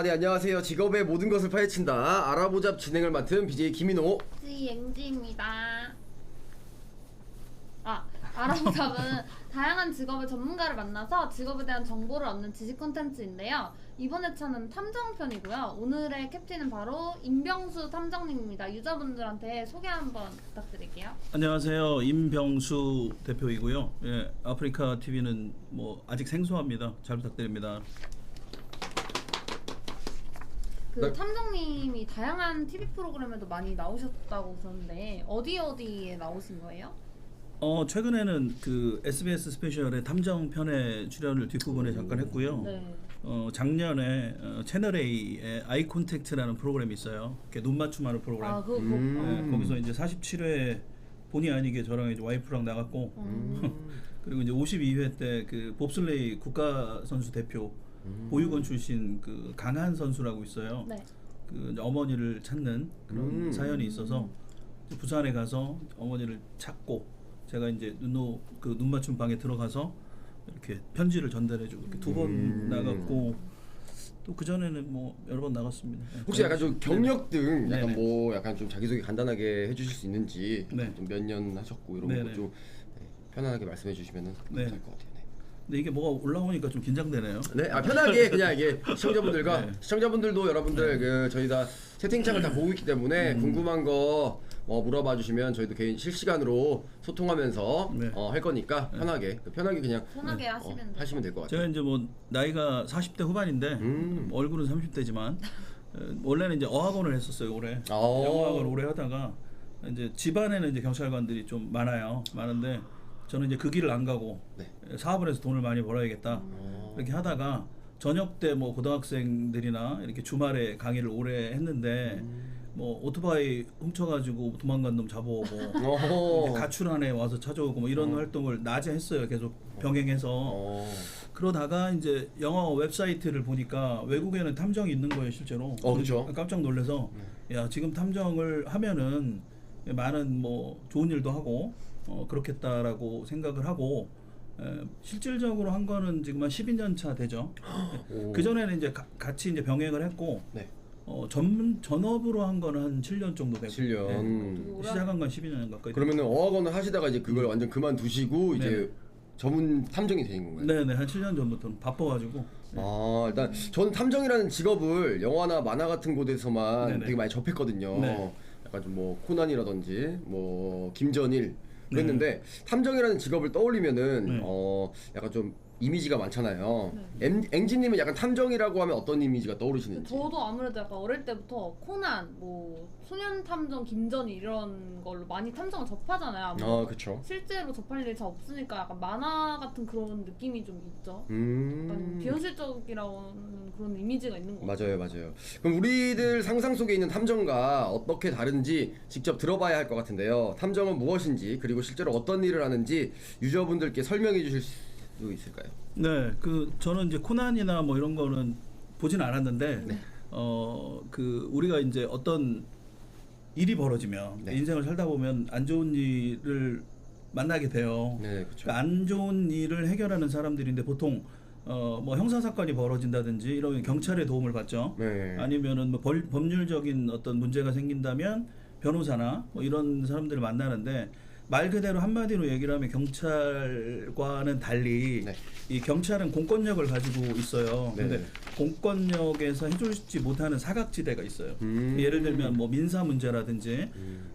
네, 안녕하세요. 직업의 모든 것을 파헤친다 알아보잡 진행을 맡은 BJ 김인호 GMG입니다. 알아보잡은 다양한 직업의 전문가를 만나서 직업에 대한 정보를 얻는 지식 콘텐츠인데요. 이번 회차는 탐정편이고요. 오늘의 캡틴은 바로 임병수 탐정님입니다. 유저분들한테 소개 한번 부탁드릴게요. 안녕하세요. 임병수 대표이고요. 예, 아프리카 TV는 뭐 아직 생소합니다. 잘 부탁드립니다. 탐정님이 다양한 TV 프로그램에도 많이 나오셨다고 들었는데 어디에 나오신 거예요? 최근에는 그 SBS 스페셜의 탐정 편에 출연을 뒷부분에 잠깐 했고요. 네. 작년에 채널 A의 아이 콘택트라는 프로그램이 있어요. 눈 맞춤하는 프로그램. 네, 거기서 이제 47회 본의 아니게 저랑 이제 와이프랑 나갔고 그리고 이제 52회 때 그 봅슬레이 국가 선수 대표 보육원 출신 그 강한 선수라고 있어요. 네. 그 이제 어머니를 찾는 그런 사연이 있어서 부산에 가서 어머니를 찾고 제가 이제 눈 맞춤 방에 들어가서 이렇게 편지를 전달해주고 이렇게 2번 나갔고 또 그 전에는 뭐 여러 번 나갔습니다. 혹시 약간 좀 경력 등 약간 네네. 뭐 약간 좀 자기소개 간단하게 해주실 수 있는지 네. 좀 몇 년 하셨고 이런 네네. 거 좀 편안하게 말씀해 주시면 네. 감사할 것 같아요. 근데 이게 뭐가 올라오니까 좀 긴장되네요. 네, 편하게 그냥 이게 시청자분들과 네. 시청자분들도 여러분들 그 저희 다 채팅창을 다 보고 있기 때문에 궁금한 거 물어봐 주시면 저희도 개인 실시간으로 소통하면서 네. 할 거니까 편하게 그냥 편하게 하시면 될 것 같아요. 제가 이제 뭐 나이가 40대 후반인데 얼굴은 30대지만 원래는 이제 어학원을 했었어요 올해. 영어학원 오래 하다가 이제 집안에는 이제 경찰관들이 좀 많은데 저는 이제 그 길을 안 가고 네. 사업을 해서 돈을 많이 벌어야겠다 이렇게 하다가 저녁 때 뭐 고등학생들이나 이렇게 주말에 강의를 오래 했는데 뭐 오토바이 훔쳐가지고 도망간 놈 잡아오고 가출한 애 와서 찾아오고 뭐 이런 활동을 낮에 했어요. 계속 병행해서 그러다가 이제 영어 웹사이트를 보니까 외국에는 탐정이 있는 거예요 실제로. 그렇죠. 깜짝 놀라서 야 지금 탐정을 하면은 많은 뭐 좋은 일도 하고 그렇겠다라고 생각을 하고 실질적으로 한 거는 지금 한 12년 차 되죠. 그 전에는 이제 같이 이제 병행을 했고 네. 전업으로 한 거는 한 7년 정도 되고 7년. 시작한 건 12년 가까이. 그러면은 어학원을 하시다가 이제 그걸 완전 그만두시고 이제 네네. 전문 탐정이 되는 건가요? 네네 한 7년 전부터는 바빠가지고. 일단 저는 탐정이라는 직업을 영화나 만화 같은 곳에서만 네네. 되게 많이 접했거든요. 네. 약간 좀 뭐 코난이라든지 뭐 김전일 그랬는데 탐정이라는 직업을 떠올리면은 네. 약간 좀 이미지가 많잖아요. 네. 앵지님은 약간 탐정이라고 하면 어떤 이미지가 떠오르시는지? 저도 아무래도 약간 어릴 때부터 코난, 뭐 소년 탐정 김전이 이런 걸로 많이 탐정을 접하잖아요. 아무래도 그쵸. 실제로 접할 일이 잘 없으니까 약간 만화 같은 그런 느낌이 좀 있죠. 약간 비현실적이라는 그런 이미지가 있는 것 같아요. 맞아요. 그럼 우리들 상상 속에 있는 탐정과 어떻게 다른지 직접 들어봐야 할 것 같은데요. 탐정은 무엇인지 그리고 실제로 어떤 일을 하는지 유저분들께 설명해 주실 수 있을까요? 네, 저는 이제 코난이나 뭐 이런 거는 보진 않았는데 네. 그 우리가 이제 어떤 일이 벌어지면 네. 인생을 살다 보면 안 좋은 일을 만나게 돼요. 네, 그렇죠. 그러니까 안 좋은 일을 해결하는 사람들인데 보통 뭐 형사 사건이 벌어진다든지 이러면 경찰의 도움을 받죠. 네. 아니면은 뭐 법률적인 어떤 문제가 생긴다면 변호사나 뭐 이런 사람들을 만나는데 말 그대로 한마디로 얘기를 하면 경찰과는 달리 네. 이 경찰은 공권력을 가지고 있어요. 네. 근데 공권력에서 해주지 못하는 사각지대가 있어요. 음. 예를 들면 뭐 민사 문제라든지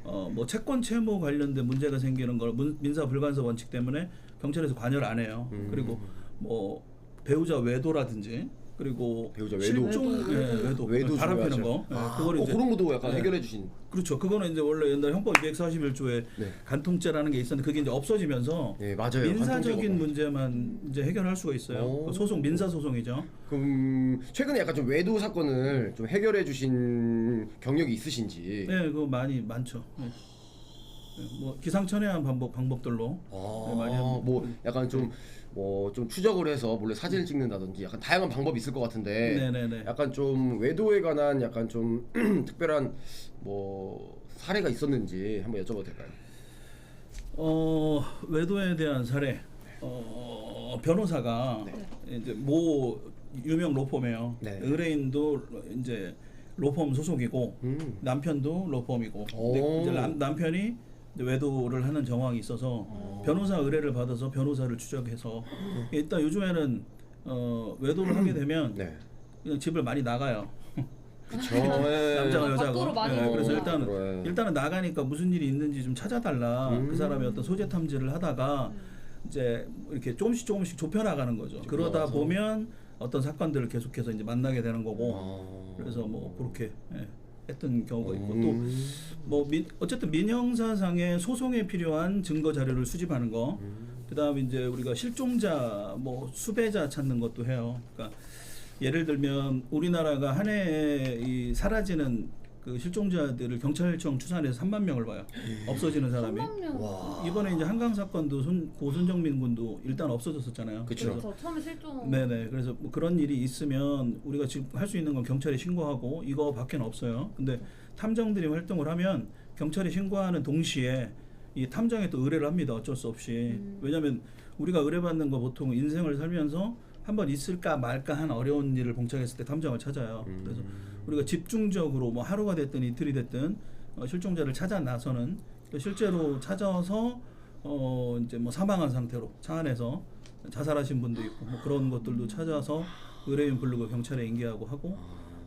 뭐 채권 채무 관련된 문제가 생기는 걸 민사 불간섭 원칙 때문에 경찰에서 관여를 안 해요. 그리고 뭐 배우자 외도라든지 그리고 배우자 외도. 실종 외도 바람 피는 거 그거를 이제 그런 것도 약간 네. 해결해 주신. 그렇죠. 그거는 이제 원래 옛날 형법 241조에 네. 간통죄라는 게 있었는데 그게 이제 없어지면서 네, 맞아요. 민사적인 간통죄가 문제만 이제 해결할 수가 있어요. 오. 그 소송 민사 소송이죠. 그럼 최근에 약간 좀 외도 사건을 좀 해결해 주신 경력이 있으신지. 네, 그거 많죠. 네. 네, 뭐 기상천외한 방법들로 네, 많이 합니다. 뭐 약간 좀 뭐 좀 추적을 해서 몰래 사진을 찍는다든지 약간 다양한 방법이 있을 것 같은데 네네네. 약간 좀 외도에 관한 약간 좀 특별한 뭐 사례가 있었는지 한번 여쭤봐도 될까요? 외도에 대한 사례. 변호사가 이제 모 유명 로펌이에요. 네. 의뢰인도 이제 로펌 소속이고 남편도 로펌이고. 근데 이제 남편이 이제 외도를 하는 정황이 있어서 변호사 의뢰를 받아서 변호사를 추적해서 일단 요즘에는 외도를 하게 되면 네. 그냥 집을 많이 나가요. 그쵸. 남자가 밖으로 여자가. 많이 그래서 나가요. 일단은 나가니까 무슨 일이 있는지 좀 찾아달라. 그 사람이 어떤 소재 탐지를 하다가 이제 이렇게 조금씩 좁혀 나가는 거죠. 그러다 나가서. 보면 어떤 사건들을 계속해서 이제 만나게 되는 거고. 그래서 뭐 그렇게 했던 경우가 있고 또 뭐 어쨌든 민형사상의 소송에 필요한 증거 자료를 수집하는 거. 그다음에 이제 우리가 실종자 뭐 수배자 찾는 것도 해요. 그러니까 예를 들면 우리나라가 한 해에 이 사라지는 그 실종자들을 경찰청 추산해서 3만 명을 봐요. 없어지는 사람이. 3만 명. 와. 이번에 이제 한강 사건도 고 손정민 군도 일단 없어졌었잖아요. 그쵸. 그렇죠. 처음에 실종. 네네. 그래서 뭐 그런 일이 있으면 우리가 지금 할 수 있는 건 경찰에 신고하고 이거밖에 없어요. 근데 탐정들이 활동을 하면 경찰에 신고하는 동시에 이 탐정에 또 의뢰를 합니다. 어쩔 수 없이. 왜냐하면 우리가 의뢰받는 거 보통 인생을 살면서 한번 있을까 말까 한 어려운 일을 봉착했을 때 탐정을 찾아요. 그래서 우리가 집중적으로 뭐 하루가 됐든 이틀이 됐든 실종자를 찾아 나서는 실제로 찾아서 이제 뭐 사망한 상태로 차 안에서 자살하신 분도 있고 뭐 그런 것들도 찾아서 의뢰인 부르고 경찰에 인계하고 하고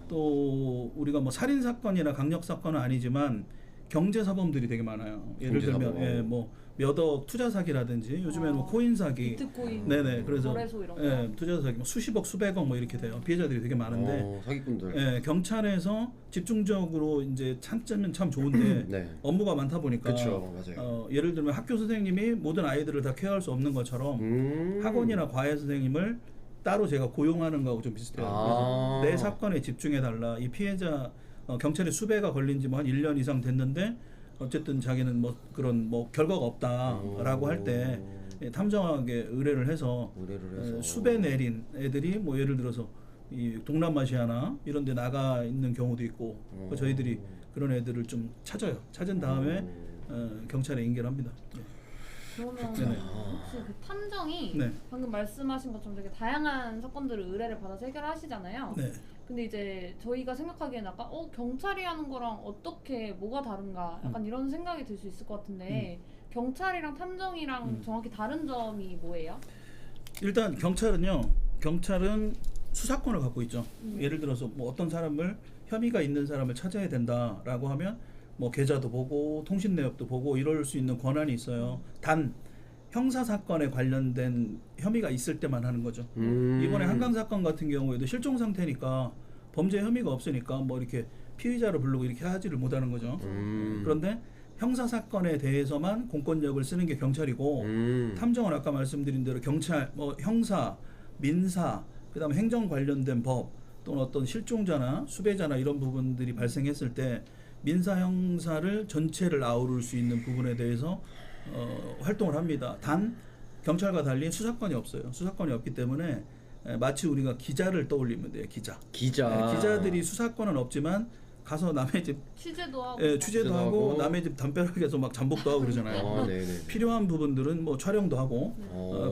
또 우리가 뭐 살인 사건이나 강력 사건은 아니지만 경제 사범들이 되게 많아요. 예를 들면 뭐 몇억 투자 사기라든지 요즘에는 뭐 코인 사기, 비트코인, 네네. 그래서 거래소 이런 거. 투자 사기 뭐 수십억 수백억 뭐 이렇게 돼요. 피해자들이 되게 많은데 사기꾼들. 경찰에서 집중적으로 이제 찾으면 참 좋은데 네. 업무가 많다 보니까 그쵸, 맞아요. 예를 들면 학교 선생님이 모든 아이들을 다 케어할 수 없는 것처럼 학원이나 과외 선생님을 따로 제가 고용하는 거하고 좀 비슷해요. 그래서 내 사건에 집중해 달라. 이 피해자 경찰에 수배가 걸린 지 뭐 한 1년 이상 됐는데 어쨌든 자기는 뭐 그런 뭐 결과가 없다라고 할 때 탐정하게 의뢰를 해서 수배 내린 애들이 뭐 예를 들어서 이 동남아시아나 이런 데 나가 있는 경우도 있고 저희들이 그런 애들을 좀 찾아요. 찾은 다음에 경찰에 인계를 합니다. 그러면 네네. 혹시 그 탐정이 네. 방금 말씀하신 것처럼 되게 다양한 사건들을 의뢰를 받아서 해결하시잖아요. 네. 근데 이제 저희가 생각하기에는 약간 경찰이 하는 거랑 어떻게 뭐가 다른가 약간 이런 생각이 들 수 있을 것 같은데 경찰이랑 탐정이랑 정확히 다른 점이 뭐예요? 일단 경찰은 수사권을 갖고 있죠. 예를 들어서 뭐 어떤 사람을 혐의가 있는 사람을 찾아야 된다라고 하면 뭐 계좌도 보고 통신 내역도 보고 이럴 수 있는 권한이 있어요. 단 형사 사건에 관련된 혐의가 있을 때만 하는 거죠. 이번에 한강 사건 같은 경우에도 실종 상태니까 범죄 혐의가 없으니까 뭐 이렇게 피의자를 부르고 이렇게 하지를 못하는 거죠. 그런데 형사 사건에 대해서만 공권력을 쓰는 게 경찰이고 탐정은 아까 말씀드린 대로 경찰, 뭐 형사, 민사, 그다음에 행정 관련된 법 또는 어떤 실종자나 수배자나 이런 부분들이 발생했을 때 민사 형사를 전체를 아우를 수 있는 부분에 대해서 활동을 합니다. 단 경찰과 달리 수사권이 없어요. 수사권이 없기 때문에 마치 우리가 기자를 떠올리면 돼요. 기자. 기자들이 수사권은 없지만 가서 남의 집 취재도 하고 취재도 하고 남의 집 담벼락에서 막 잠복도 하고 그러잖아요. 필요한 부분들은 뭐 촬영도 하고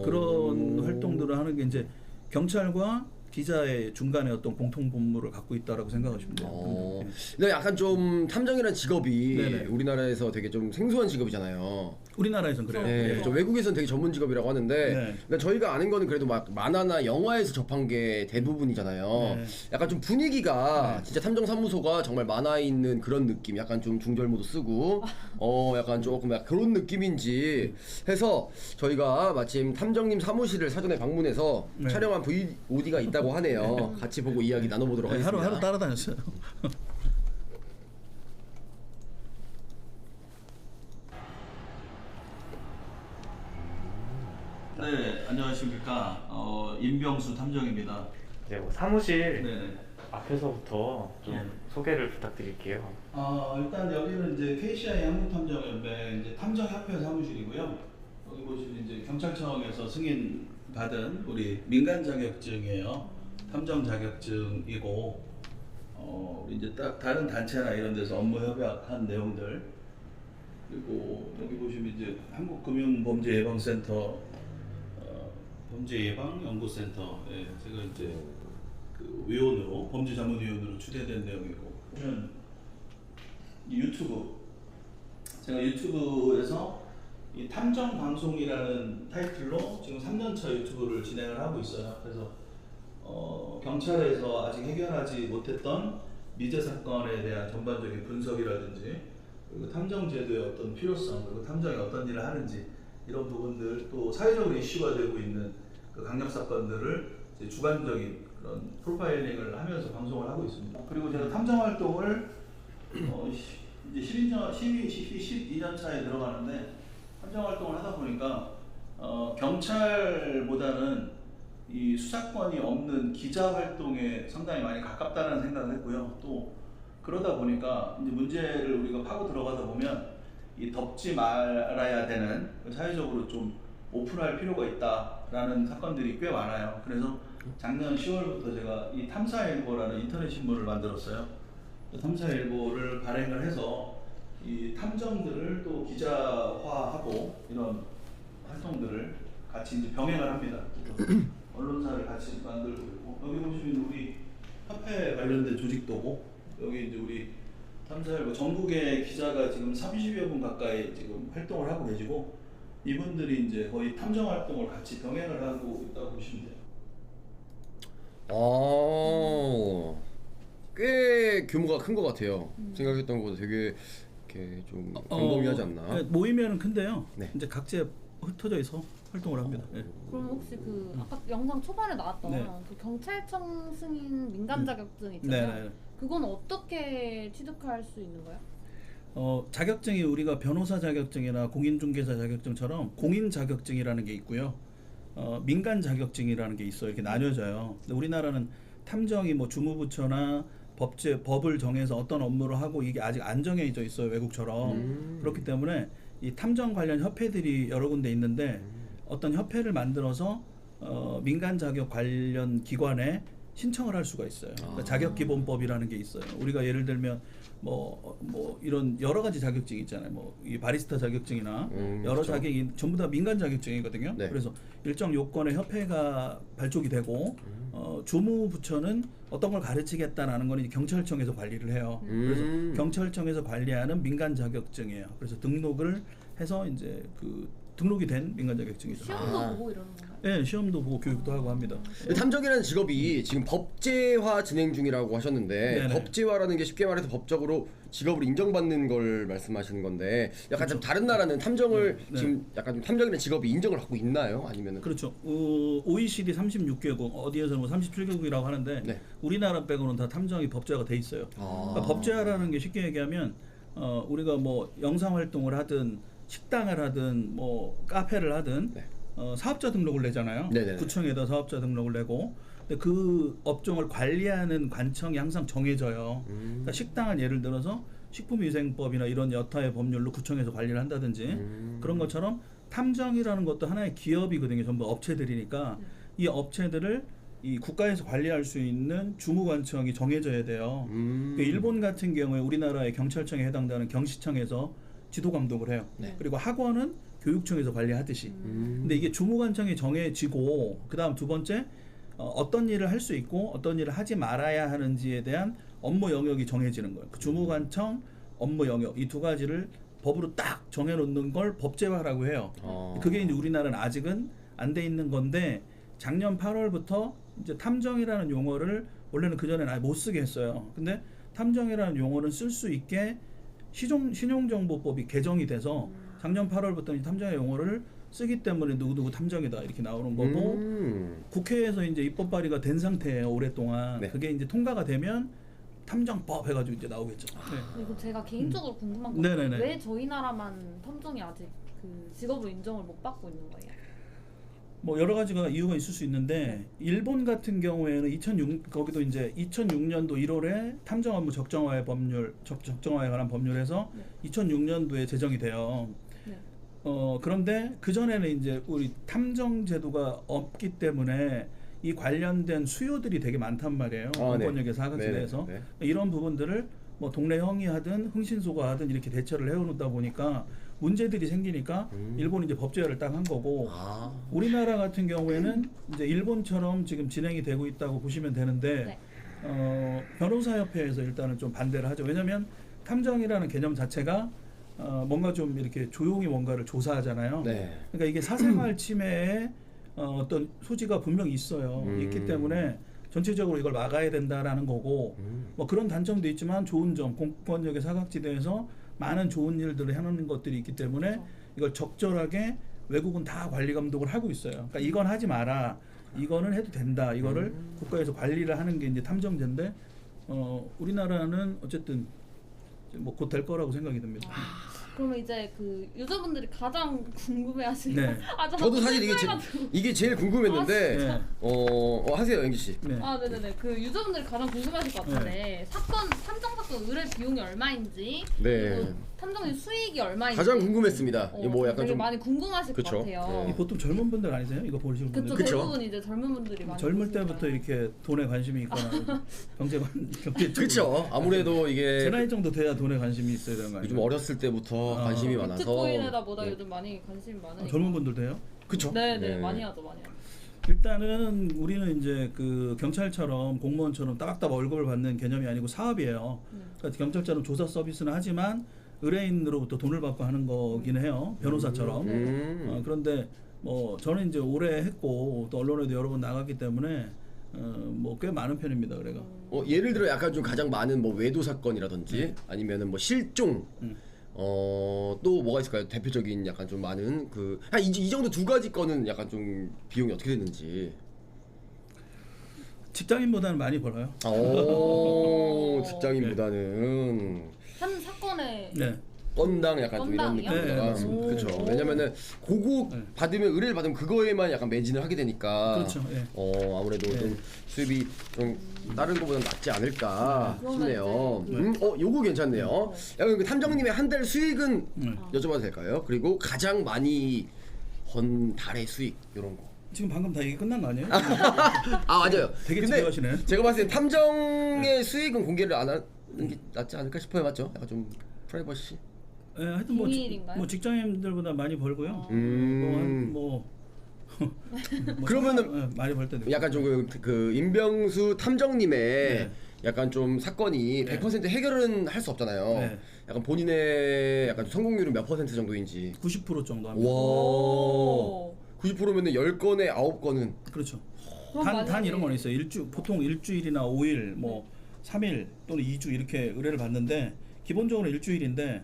그런 활동들을 하는 게 이제 경찰과 기자의 중간에 어떤 공통 분모를 갖고 있다라고 생각하시면 돼요. 근데 약간 좀 탐정이라는 직업이 네네. 우리나라에서 되게 좀 생소한 직업이잖아요. 우리나라에선 그래요. 네, 좀 외국에서는 되게 전문 직업이라고 하는데 네. 그러니까 저희가 아는 거는 그래도 막 만화나 영화에서 접한 게 대부분이잖아요. 네. 약간 좀 분위기가 진짜 탐정사무소가 정말 만화에 있는 그런 느낌, 약간 좀 중절모도 쓰고 약간 조금 약간 그런 느낌인지 해서 저희가 마침 탐정님 사무실을 사전에 방문해서 네. 촬영한 VOD가 있다고 하네요. 같이 보고 이야기 나눠보도록 하겠습니다. 하루 따라다녔어요. 네, 안녕하십니까. 임병수 탐정입니다. 네, 뭐 사무실 네네. 앞에서부터 좀 예. 소개를 부탁드릴게요. 일단 여기는 이제 KCI 한국탐정연맹 이제 탐정협회 사무실이고요. 여기 보시면 이제 경찰청에서 승인 받은 우리 민간 자격증이에요. 탐정 자격증이고, 우리 이제 딱 다른 단체나 이런 데서 업무 협약한 내용들. 그리고 여기 보시면 이제 한국금융범죄예방센터 범죄예방연구센터, 예, 제가 이제 그 위원으로 범죄자문위원으로 추대된 내용이고, 보면 이 유튜브, 제가 유튜브에서 이 탐정 방송이라는 타이틀로 지금 3년차 유튜브를 진행을 하고 있어요. 그래서 경찰에서 아직 해결하지 못했던 미제 사건에 대한 전반적인 분석이라든지, 그리고 탐정 제도의 어떤 필요성, 그리고 탐정이 어떤 일을 하는지 이런 부분들, 또 사회적으로 이슈가 되고 있는 그 강력 사건들을 이제 주관적인 그런 프로파일링을 하면서 방송을 하고 있습니다. 그리고 제가 탐정 활동을 이제 12년 차에 들어가는데, 탐정 활동을 하다 보니까 경찰보다는 이 수사권이 없는 기자 활동에 상당히 많이 가깝다는 생각을 했고요. 또 그러다 보니까 이제 문제를 우리가 파고 들어가다 보면 이 덮지 말아야 되는, 사회적으로 좀 오픈할 필요가 있다라는 사건들이 꽤 많아요. 그래서 작년 10월부터 제가 이 탐사일보라는 인터넷 신문을 만들었어요. 탐사일보를 발행을 해서 이 탐정들을 또 기자화하고 이런 활동들을 같이 이제 병행을 합니다. 언론사를 같이 만들고 있고, 여기 보시면 우리 협회 관련된 조직도고, 여기 이제 우리 탐사일보 전국의 기자가 지금 30여 분 가까이 지금 활동을 하고 계시고, 이분들이 이제 거의 탐정 활동을 같이 병행을 하고 있다고 보시면 돼요. 꽤 규모가 큰 것 같아요. 생각했던 것보다 되게 이렇게 좀 광범위하지 않나? 모이면은 큰데요. 네. 이제 각지에 흩어져 있어 활동을 합니다. 예. 그럼 혹시 그 아까 영상 초반에 나왔던 네. 그 경찰청 승인 민간 자격증 있잖아요. 네. 그건 어떻게 취득할 수 있는 거예요? 자격증이 우리가 변호사 자격증이나 공인중개사 자격증처럼 공인 자격증이라는 게 있고요. 민간 자격증이라는 게 있어요. 이렇게 나뉘어져요. 근데 우리나라는 탐정이 뭐 주무부처나 법을 정해서 어떤 업무를 하고 이게 아직 안 정해져 있어요. 외국처럼. 그렇기 때문에 이 탐정 관련 협회들이 여러 군데 있는데, 어떤 협회를 만들어서 민간 자격 관련 기관에 신청을 할 수가 있어요. 그러니까 자격기본법이라는 게 있어요. 우리가 예를 들면 뭐 이런 여러 가지 자격증이 있잖아요. 뭐 이 바리스타 자격증이나 여러 그렇죠. 자격이 전부 다 민간 자격증이거든요. 네. 그래서 일정 요건의 협회가 발족이 되고, 주무부처는 어떤 걸 가르치겠다라는 건 이제 경찰청에서 관리를 해요. 그래서 경찰청에서 관리하는 민간 자격증이에요. 그래서 등록을 해서 이제 그 등록이 된 민간 자격증이죠. 시험도 보고 이러는 건가요? 네, 시험도 보고 교육도 하고 합니다. 탐정이라는 직업이 지금 법제화 진행 중이라고 하셨는데 네네. 법제화라는 게 쉽게 말해서 법적으로 직업으로 인정받는 걸 말씀하시는 건데 약간 좀 다른 나라는 탐정을 네. 지금 약간 좀 탐정이라는 직업이 인정을 받고 있나요? 아니면은 그렇죠. OECD 36개국 어디에서는 뭐 37개국이라고 하는데 네. 우리나라 빼고는 다 탐정이 법제화가 돼 있어요. 그러니까 법제화라는 게 쉽게 얘기하면 우리가 뭐 영상 활동을 하든 식당을 하든 뭐 카페를 하든 네. 사업자 등록을 내잖아요. 네네네. 구청에다 사업자 등록을 내고 근데 그 업종을 관리하는 관청이 항상 정해져요. 그러니까 식당은 예를 들어서 식품위생법이나 이런 여타의 법률로 구청에서 관리를 한다든지 그런 것처럼 탐정이라는 것도 하나의 기업이거든요. 전부 업체들이니까 이 업체들을 이 국가에서 관리할 수 있는 주무관청이 정해져야 돼요. 그러니까 일본 같은 경우에 우리나라의 경찰청에 해당되는 경시청에서 지도 감독을 해요. 네. 그리고 학원은 교육청에서 관리하듯이. 근데 이게 주무관청이 정해지고 그다음 두 번째 어떤 일을 할 수 있고 어떤 일을 하지 말아야 하는지에 대한 업무 영역이 정해지는 거예요. 그 주무관청 업무 영역 이 두 가지를 법으로 딱 정해놓는 걸 법제화라고 해요. 그게 이제 우리나라는 아직은 안 돼 있는 건데 작년 8월부터 이제 탐정이라는 용어를 원래는 그 전에는 아예 못 쓰게 했어요. 근데 탐정이라는 용어는 쓸 수 있게 신용정보법이 개정이 돼서 작년 8월부터 탐정의 용어를 쓰기 때문에 누구누구 탐정이다 이렇게 나오는 거고 국회에서 이제 입법 발의가 된 상태예요 오랫동안. 네. 그게 이제 통과가 되면 탐정법 해가지고 이제 나오겠죠. 네. 이거 제가 개인적으로 궁금한 건 네네네. 왜 저희 나라만 탐정이 아직 그 직업으로 인정을 못 받고 있는 거예요? 뭐 여러 가지가 이유가 있을 수 있는데 일본 같은 경우에는 거기도 이제 2006년도 1월에 탐정 업무 적정화의 법률 적정화에 관한 법률에서 2006년도에 제정이 돼요. 네. 그런데 그 전에는 이제 우리 탐정 제도가 없기 때문에 이 관련된 수요들이 되게 많단 말이에요. 공권력의 사각지대에서 이런 부분들을 뭐 동네 형이 하든 흥신소가 하든 이렇게 대처를 해오다 보니까 문제들이 생기니까 일본이 이제 법제화를 딱 한 거고 우리나라 같은 경우에는 이제 일본처럼 지금 진행이 되고 있다고 보시면 되는데 변호사협회에서 일단은 좀 반대를 하죠. 왜냐하면 탐정이라는 개념 자체가 뭔가 좀 이렇게 조용히 뭔가를 조사하잖아요. 네. 그러니까 이게 사생활 침해에 어떤 소지가 분명히 있어요. 있기 때문에 전체적으로 이걸 막아야 된다라는 거고 뭐 그런 단점도 있지만 좋은 점 공권력의 사각지대에서 많은 좋은 일들을 해놓는 것들이 있기 때문에 그렇죠. 이걸 적절하게 외국은 다 관리 감독을 하고 있어요. 그러니까 이건 하지 마라, 이거는 해도 된다, 이거를 국가에서 관리를 하는 게 이제 탐정제인데 우리나라는 어쨌든 뭐 곧 될 거라고 생각이 듭니다. 그러면 이제 그 유저분들이 가장 궁금해하시는 네. 저도 사실 이게 제일 궁금했는데 네. 하세요 영기 씨. 네. 네네네. 그 유저분들이 가장 궁금하실 것 같은데 탐정 사건 의뢰 비용이 얼마인지 네. 그리고 탐정의 수익이 얼마인지 가장 궁금했습니다. 이거 뭐 약간 되게 좀 많이 궁금하실 그쵸. 것 같아요. 이 보통 젊은 분들 아니세요? 이거 보시는 분들. 그쵸, 그쵸. 대부분 이제 젊은 분들이 많이 젊을 보시니까요. 때부터 이렇게 돈에 관심이 있거나 경제 쪽으로. 그렇죠. 아무래도 이게 제 나이 정도 돼야 돈에 관심이 있어야 되는 거 아니에요? 요즘 어렸을 때부터 관심이 많아서 비트코인에다 보다 네. 요즘 많이 관심이 많으니까. 젊은 분들도 해요? 그쵸. 네네 많이 하죠 많이 하죠. 일단은 우리는 이제 그 경찰처럼 공무원처럼 따박따박 월급을 받는 개념이 아니고 사업이에요. 그러니까 경찰처럼 조사 서비스는 하지만 의뢰인으로부터 돈을 받고 하는 거긴 해요. 변호사처럼. 그런데 뭐 저는 이제 오래 했고 또 언론에도 여러 번 나갔기 때문에 뭐 꽤 많은 편입니다. 그래가. 예를 들어 약간 좀 가장 많은 뭐 외도 사건이라든지 아니면은 뭐 실종 또 뭐가 있을까요? 대표적인 약간 좀 많은 이 정도 두 가지 건은 약간 좀 비용이 어떻게 되는지. 직장인보다는 많이 벌어요. 직장인보다는 한 사건에 네. 건당 약간 좀 이런 건당이요? 느낌이다. 네, 맞습니다. 그렇죠. 왜냐면은 그거 받으면 의뢰를 받으면 그거에만 약간 매진을 하게 되니까. 그렇죠. 예. 아무래도 좀 수입이 좀 다른 거보다는 낫지 않을까 싶네요. 그러면 요거 괜찮네요. 약간 그 탐정님의 한 달 수익은 여쭤봐도 될까요? 그리고 가장 많이 번 달의 수익 이런 거. 지금 방금 다 얘기 끝난 거 아니에요? 맞아요. 되게 근데 집요하시네. 제가 봤을 때 탐정의 수익은 공개를 안 하는 게 낫지 않을까 싶어요. 맞죠? 약간 좀 프라이버시. 네, 하여튼 비밀인가요? 뭐 직장인들보다 많이 벌고요. 그러면은 많이 벌 때도 있고. 약간 좀 그 임병수 탐정님의 네. 약간 좀 사건이 네. 100% 해결은 할 수 없잖아요. 네. 약간 본인의 약간 성공률은 몇 퍼센트 정도인지. 90% 정도 합니다. 와. 오. 90%면은 10건에 9건은. 그렇죠. 그럼 단 만약에- 이런 건 있어요. 보통 일주일이나 5일, 뭐 3일 또는 2주 이렇게 의뢰를 받는데 기본적으로 일주일인데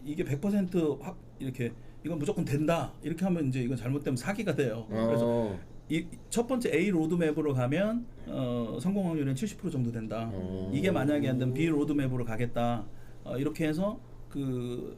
이게 100% 이렇게 이건 무조건 된다 이렇게 하면 이제 이건 잘못되면 사기가 돼요. 그래서 이 첫 번째 A 로드맵으로 가면 성공 확률은 70% 정도 된다. 이게 만약에 안 되면 B 로드맵으로 가겠다. 이렇게 해서 그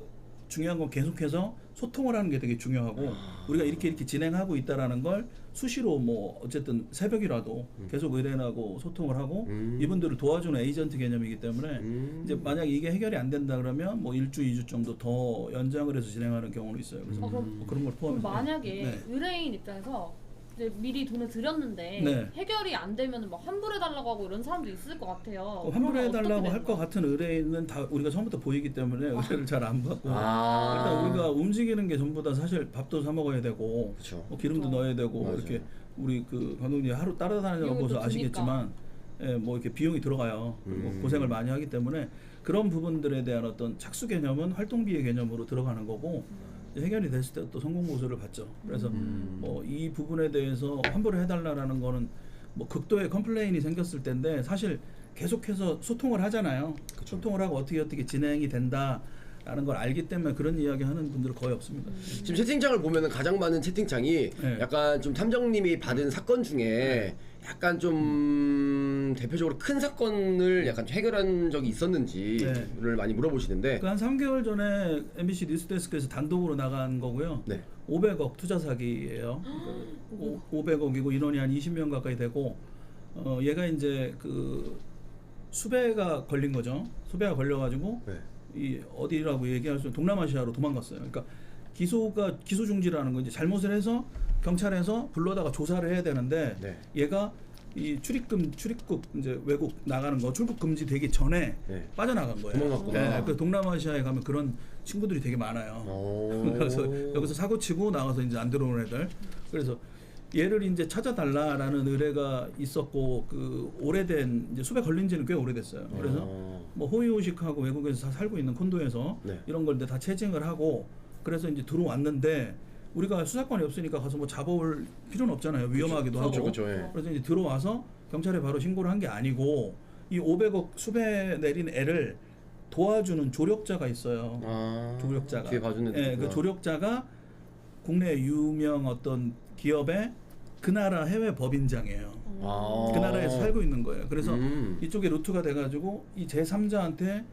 중요한 건 계속해서 소통을 하는 게 되게 중요하고 우리가 이렇게 진행하고 있다라는 걸 수시로 뭐 어쨌든 새벽이라도 계속 의뢰하고 소통을 하고 이분들을 도와주는 에이전트 개념이기 때문에 이제 만약 이게 해결이 안 된다 그러면 뭐 1주, 2주 정도 더 연장을 해서 진행하는 경우도 있어요. 그래서 그럼- 뭐 그런 걸 그럼 포함해서 만약에 네. 의뢰인 입장에서 이제 미리 돈을 들였는데 네. 해결이 안 되면 막 환불해달라고 하고 이런 사람도 있을 것 같아요. 환불해달라고 할 것 같은 의뢰인은 다 우리가 처음부터 보이기 때문에 의뢰를 잘 안 받고 일단 우리가 움직이는 게 전부 다 사실 밥도 사 먹어야 되고 그쵸. 뭐 기름도 그쵸. 넣어야 되고 맞아요. 이렇게 우리 그 감독님 하루 따라다녀 비용이 보셔서 또 아시겠지만 예, 뭐 이렇게 비용이 들어가요. 그리고 고생을 많이 하기 때문에 그런 부분들에 대한 어떤 착수 개념은 활동비의 개념으로 들어가는 거고 이제 해결이 됐을 때 또 성공 보수를 받죠. 그래서 뭐 이 부분에 대해서 환불을 해달라라는 거는 뭐 극도의 컴플레인이 생겼을 때인데 사실 계속해서 소통을 하잖아요. 소통을 하고 어떻게 진행이 된다라는 걸 알기 때문에 그런 이야기 하는 분들은 거의 없습니다. 지금 채팅창을 보면은 가장 많은 채팅창이 네. 약간 좀 탐정님이 받은 사건 중에 약간 좀 대표적으로 큰 사건을 약간 해결한 적이 있었는지를 많이 물어보시는데 그 한 3개월 전에 MBC 뉴스데스크에서 단독으로 나간 거고요. 네. 500억 투자 사기예요. 500억이고 인원이 한 20명 가까이 되고 얘가 이제 그 수배가 걸린 거죠. 수배가 걸려가지고 네. 이 어디라고 얘기할 수 동남아시아로 도망갔어요. 그러니까 기소 중지라는 건 이제 잘못을 해서 경찰에서 불러다가 조사를 해야 되는데 네. 얘가 이 출입국 이제 외국 나가는 거 출국 금지 되기 전에 네. 빠져나간 거예요. 도망갔구나. 네, 그 동남아시아에 가면 그런 친구들이 되게 많아요. 오. 그래서 여기서 사고 치고 나가서 이제 안 들어오는 애들. 그래서 얘를 이제 찾아달라라는 의뢰가 있었고 그 오래된 이제 수배 걸린 지는 꽤 오래됐어요. 그래서 뭐 호의호식하고 외국에서 살고 있는 콘도에서 네. 이런 걸 다 체증을 하고 그래서 이제 들어왔는데 우리가 수사권이 없으니까 가서 뭐 잡아올 필요는 없잖아요. 위험하기도 하고. 그렇죠, 그렇죠. 예. 그래서 이제 들어와서 경찰에 바로 신고를 한 게 아니고 이 500억 수배 내린 애를 도와주는 조력자가 있어요. 조력자가. 뒤에 봐주는. 예, 그 조력자가 국내 유명 어떤 기업의 그 나라 해외 법인장이에요. 그 나라에서 살고 있는 거예요. 그래서 이쪽에 루트가 돼가지고 이 제3자한테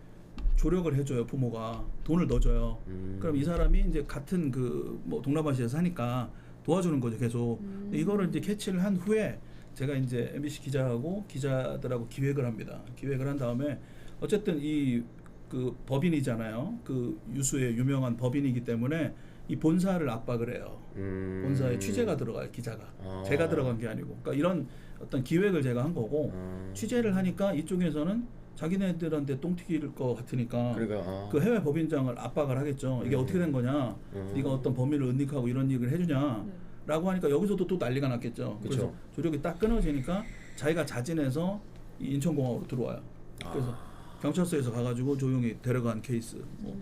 조력을 해줘요. 부모가 돈을 넣어줘요. 그럼 이 사람이 이제 같은 그 뭐 동남아시아에 사니까 도와주는 거죠. 계속 이거를 이제 캐치를 한 후에 제가 이제 MBC 기자하고 기자들하고 기획을 합니다. 기획을 한 다음에 어쨌든 이 그 법인이잖아요. 그 유수의 유명한 법인이기 때문에 이 본사를 압박을 해요. 본사에 취재가 들어가요. 기자가. 제가 들어간 게 아니고. 그러니까 이런 어떤 기획을 제가 한 거고 취재를 하니까 이쪽에서는 자기네들한테 똥 튀길 것 같으니까 그러니까, 그 해외 법인장을 압박을 하겠죠. 이게 어떻게 된 거냐? 네가 어떤 범인을 은닉하고 이런 얘기를 해주냐? 라고 하니까 여기서도 또 난리가 났겠죠. 그래서 그쵸. 조력이 딱 끊어지니까 자기가 자진해서 이 인천공항으로 들어와요. 그래서 경찰서에서 가가지고 조용히 데려간 케이스 뭐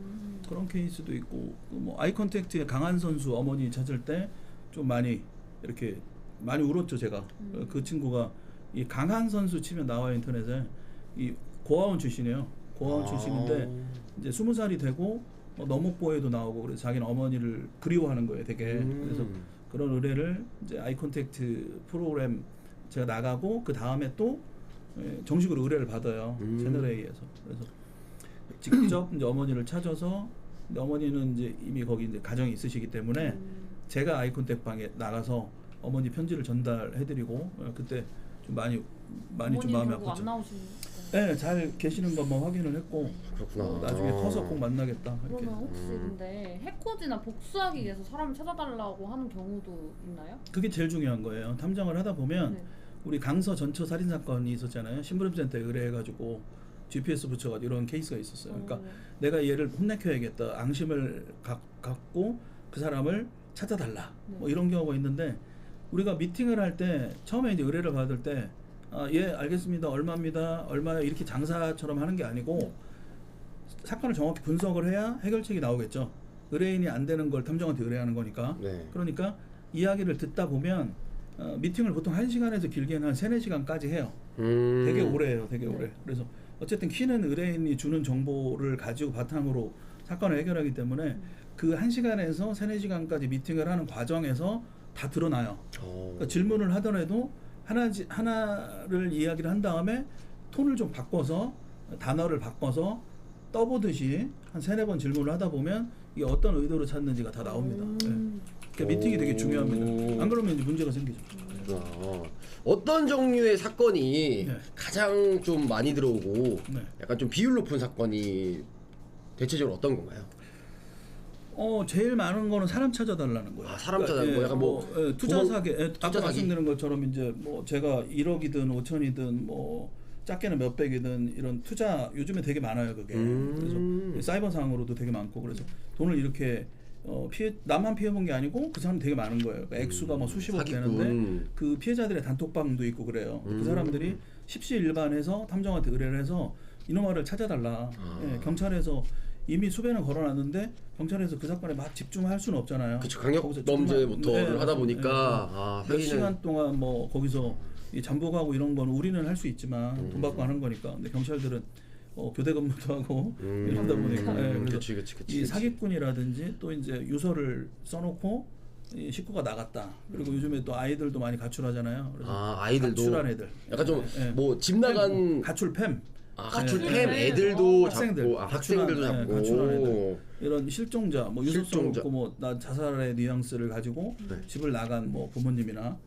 그런 케이스도 있고 뭐 아이컨택트의 강한 선수 어머니 찾을 때 좀 많이 이렇게 많이 울었죠. 제가 그 친구가 이 강한 선수 치면 나와요. 인터넷에 이 고아원 출신이에요. 고아원 출신인데 이제 20살이 되고 너목보에도 나오고 그래서 자기는 어머니를 그리워하는 거예요. 되게 그래서 그런 의뢰를 이제 아이컨택트 프로그램 제가 나가고 그 다음에 또 정식으로 의뢰를 받아요. 채널 A에서. 그래서 직접 이제 어머니를 찾아서 근데 어머니는 이제 이미 거기 이제 가정이 있으시기 때문에 제가 아이컨택 방에 나가서 어머니 편지를 전달해드리고 그때 좀 많이 좀 마음이 결국 안 아팠죠. 나오시는. 네, 잘 계시는 것만 확인을 했고 그렇구나. 나중에 커서 꼭 만나겠다 이렇게. 그러면 혹시 근데 해코지나 복수하기 위해서 사람을 찾아달라고 하는 경우도 있나요? 그게 제일 중요한 거예요. 탐정을 하다 보면 네. 우리 강서 전처 살인 사건이 있었잖아요. 신부름센터에 의뢰해가지고 GPS 붙여가지고 이런 케이스가 있었어요. 그러니까 내가 얘를 혼내켜야겠다. 앙심을 갖고 그 사람을 찾아달라. 뭐 이런 경우가 있는데 우리가 미팅을 할 때 처음에 이제 의뢰를 받을 때 예 알겠습니다 얼마입니다 얼마요 이렇게 장사처럼 하는 게 아니고 사건을 정확히 분석을 해야 해결책이 나오겠죠. 의뢰인이 안 되는 걸 탐정한테 의뢰하는 거니까. 네. 그러니까 이야기를 듣다 보면 미팅을 보통 1시간에서 길게는 한 3-4시간까지 해요. 되게 오래 해요. 되게 오래. 그래서 어쨌든 키는 의뢰인이 주는 정보를 가지고 바탕으로 사건을 해결하기 때문에 그 1시간에서 3-4시간까지 미팅을 하는 과정에서 다 드러나요. 그러니까 질문을 하더라도 하나를 이야기를 한 다음에 톤을 좀 바꿔서 단어를 바꿔서 떠보듯이 한 3-4번 질문을 하다 보면 이게 어떤 의도로 찾는지가 다 나옵니다. 네. 그러니까 미팅이 되게 중요합니다. 안 그러면 이제 문제가 생기죠. 어떤 종류의 사건이 네. 가장 좀 많이 들어오고 네. 약간 좀 비율 높은 사건이 대체적으로 어떤 건가요? 제일 많은 거는 사람 찾아달라는 거예요. 사람 찾아달라는 거 약간 투자 사기, 아까 투자 사기? 말씀드린 것처럼 이제 뭐 제가 1억이든 5천이든 뭐 작게는 몇백이든 이런 투자 요즘에 되게 많아요 그게. 그래서 사이버상으로도 되게 많고 그래서 돈을 이렇게 나만 피해본 게 아니고 그 사람 되게 많은 거예요. 그러니까 액수가 뭐 수십억 사기꾼. 되는데 그 피해자들의 단톡방도 있고 그래요. 그 사람들이 십시일반해서 탐정한테 의뢰를 해서 이놈아를 찾아달라. 예, 경찰에서 이미 수배는 걸어놨는데 경찰에서 그 사건에 막 집중할 수는 없잖아요. 그쵸, 강력 거기서 범죄부터를 네, 하다 네, 보니까 몇 시간 동안 뭐 거기서 이 잠복하고 이런 건 우리는 할 수 있지만 돈 받고 하는 거니까. 근데 경찰들은 교대 근무도 하고 이러다 보니까 그래서 그치. 이 사기꾼이라든지 또 이제 유서를 써놓고 이 식구가 나갔다. 그리고 요즘에 또 아이들도 많이 가출하잖아요. 그래서 아이들도 가출한 애들. 약간 좀 예. 뭐 집 나간 가출팸. 가출팸 네. 애들도 학생들. 잡고 학생들도 가출한, 잡고 가출한 애들. 이런 실종자, 뭐 유서성 실종자. 없고 뭐 나 자살의 뉘앙스를 가지고 네. 집을 나간 뭐 부모님이나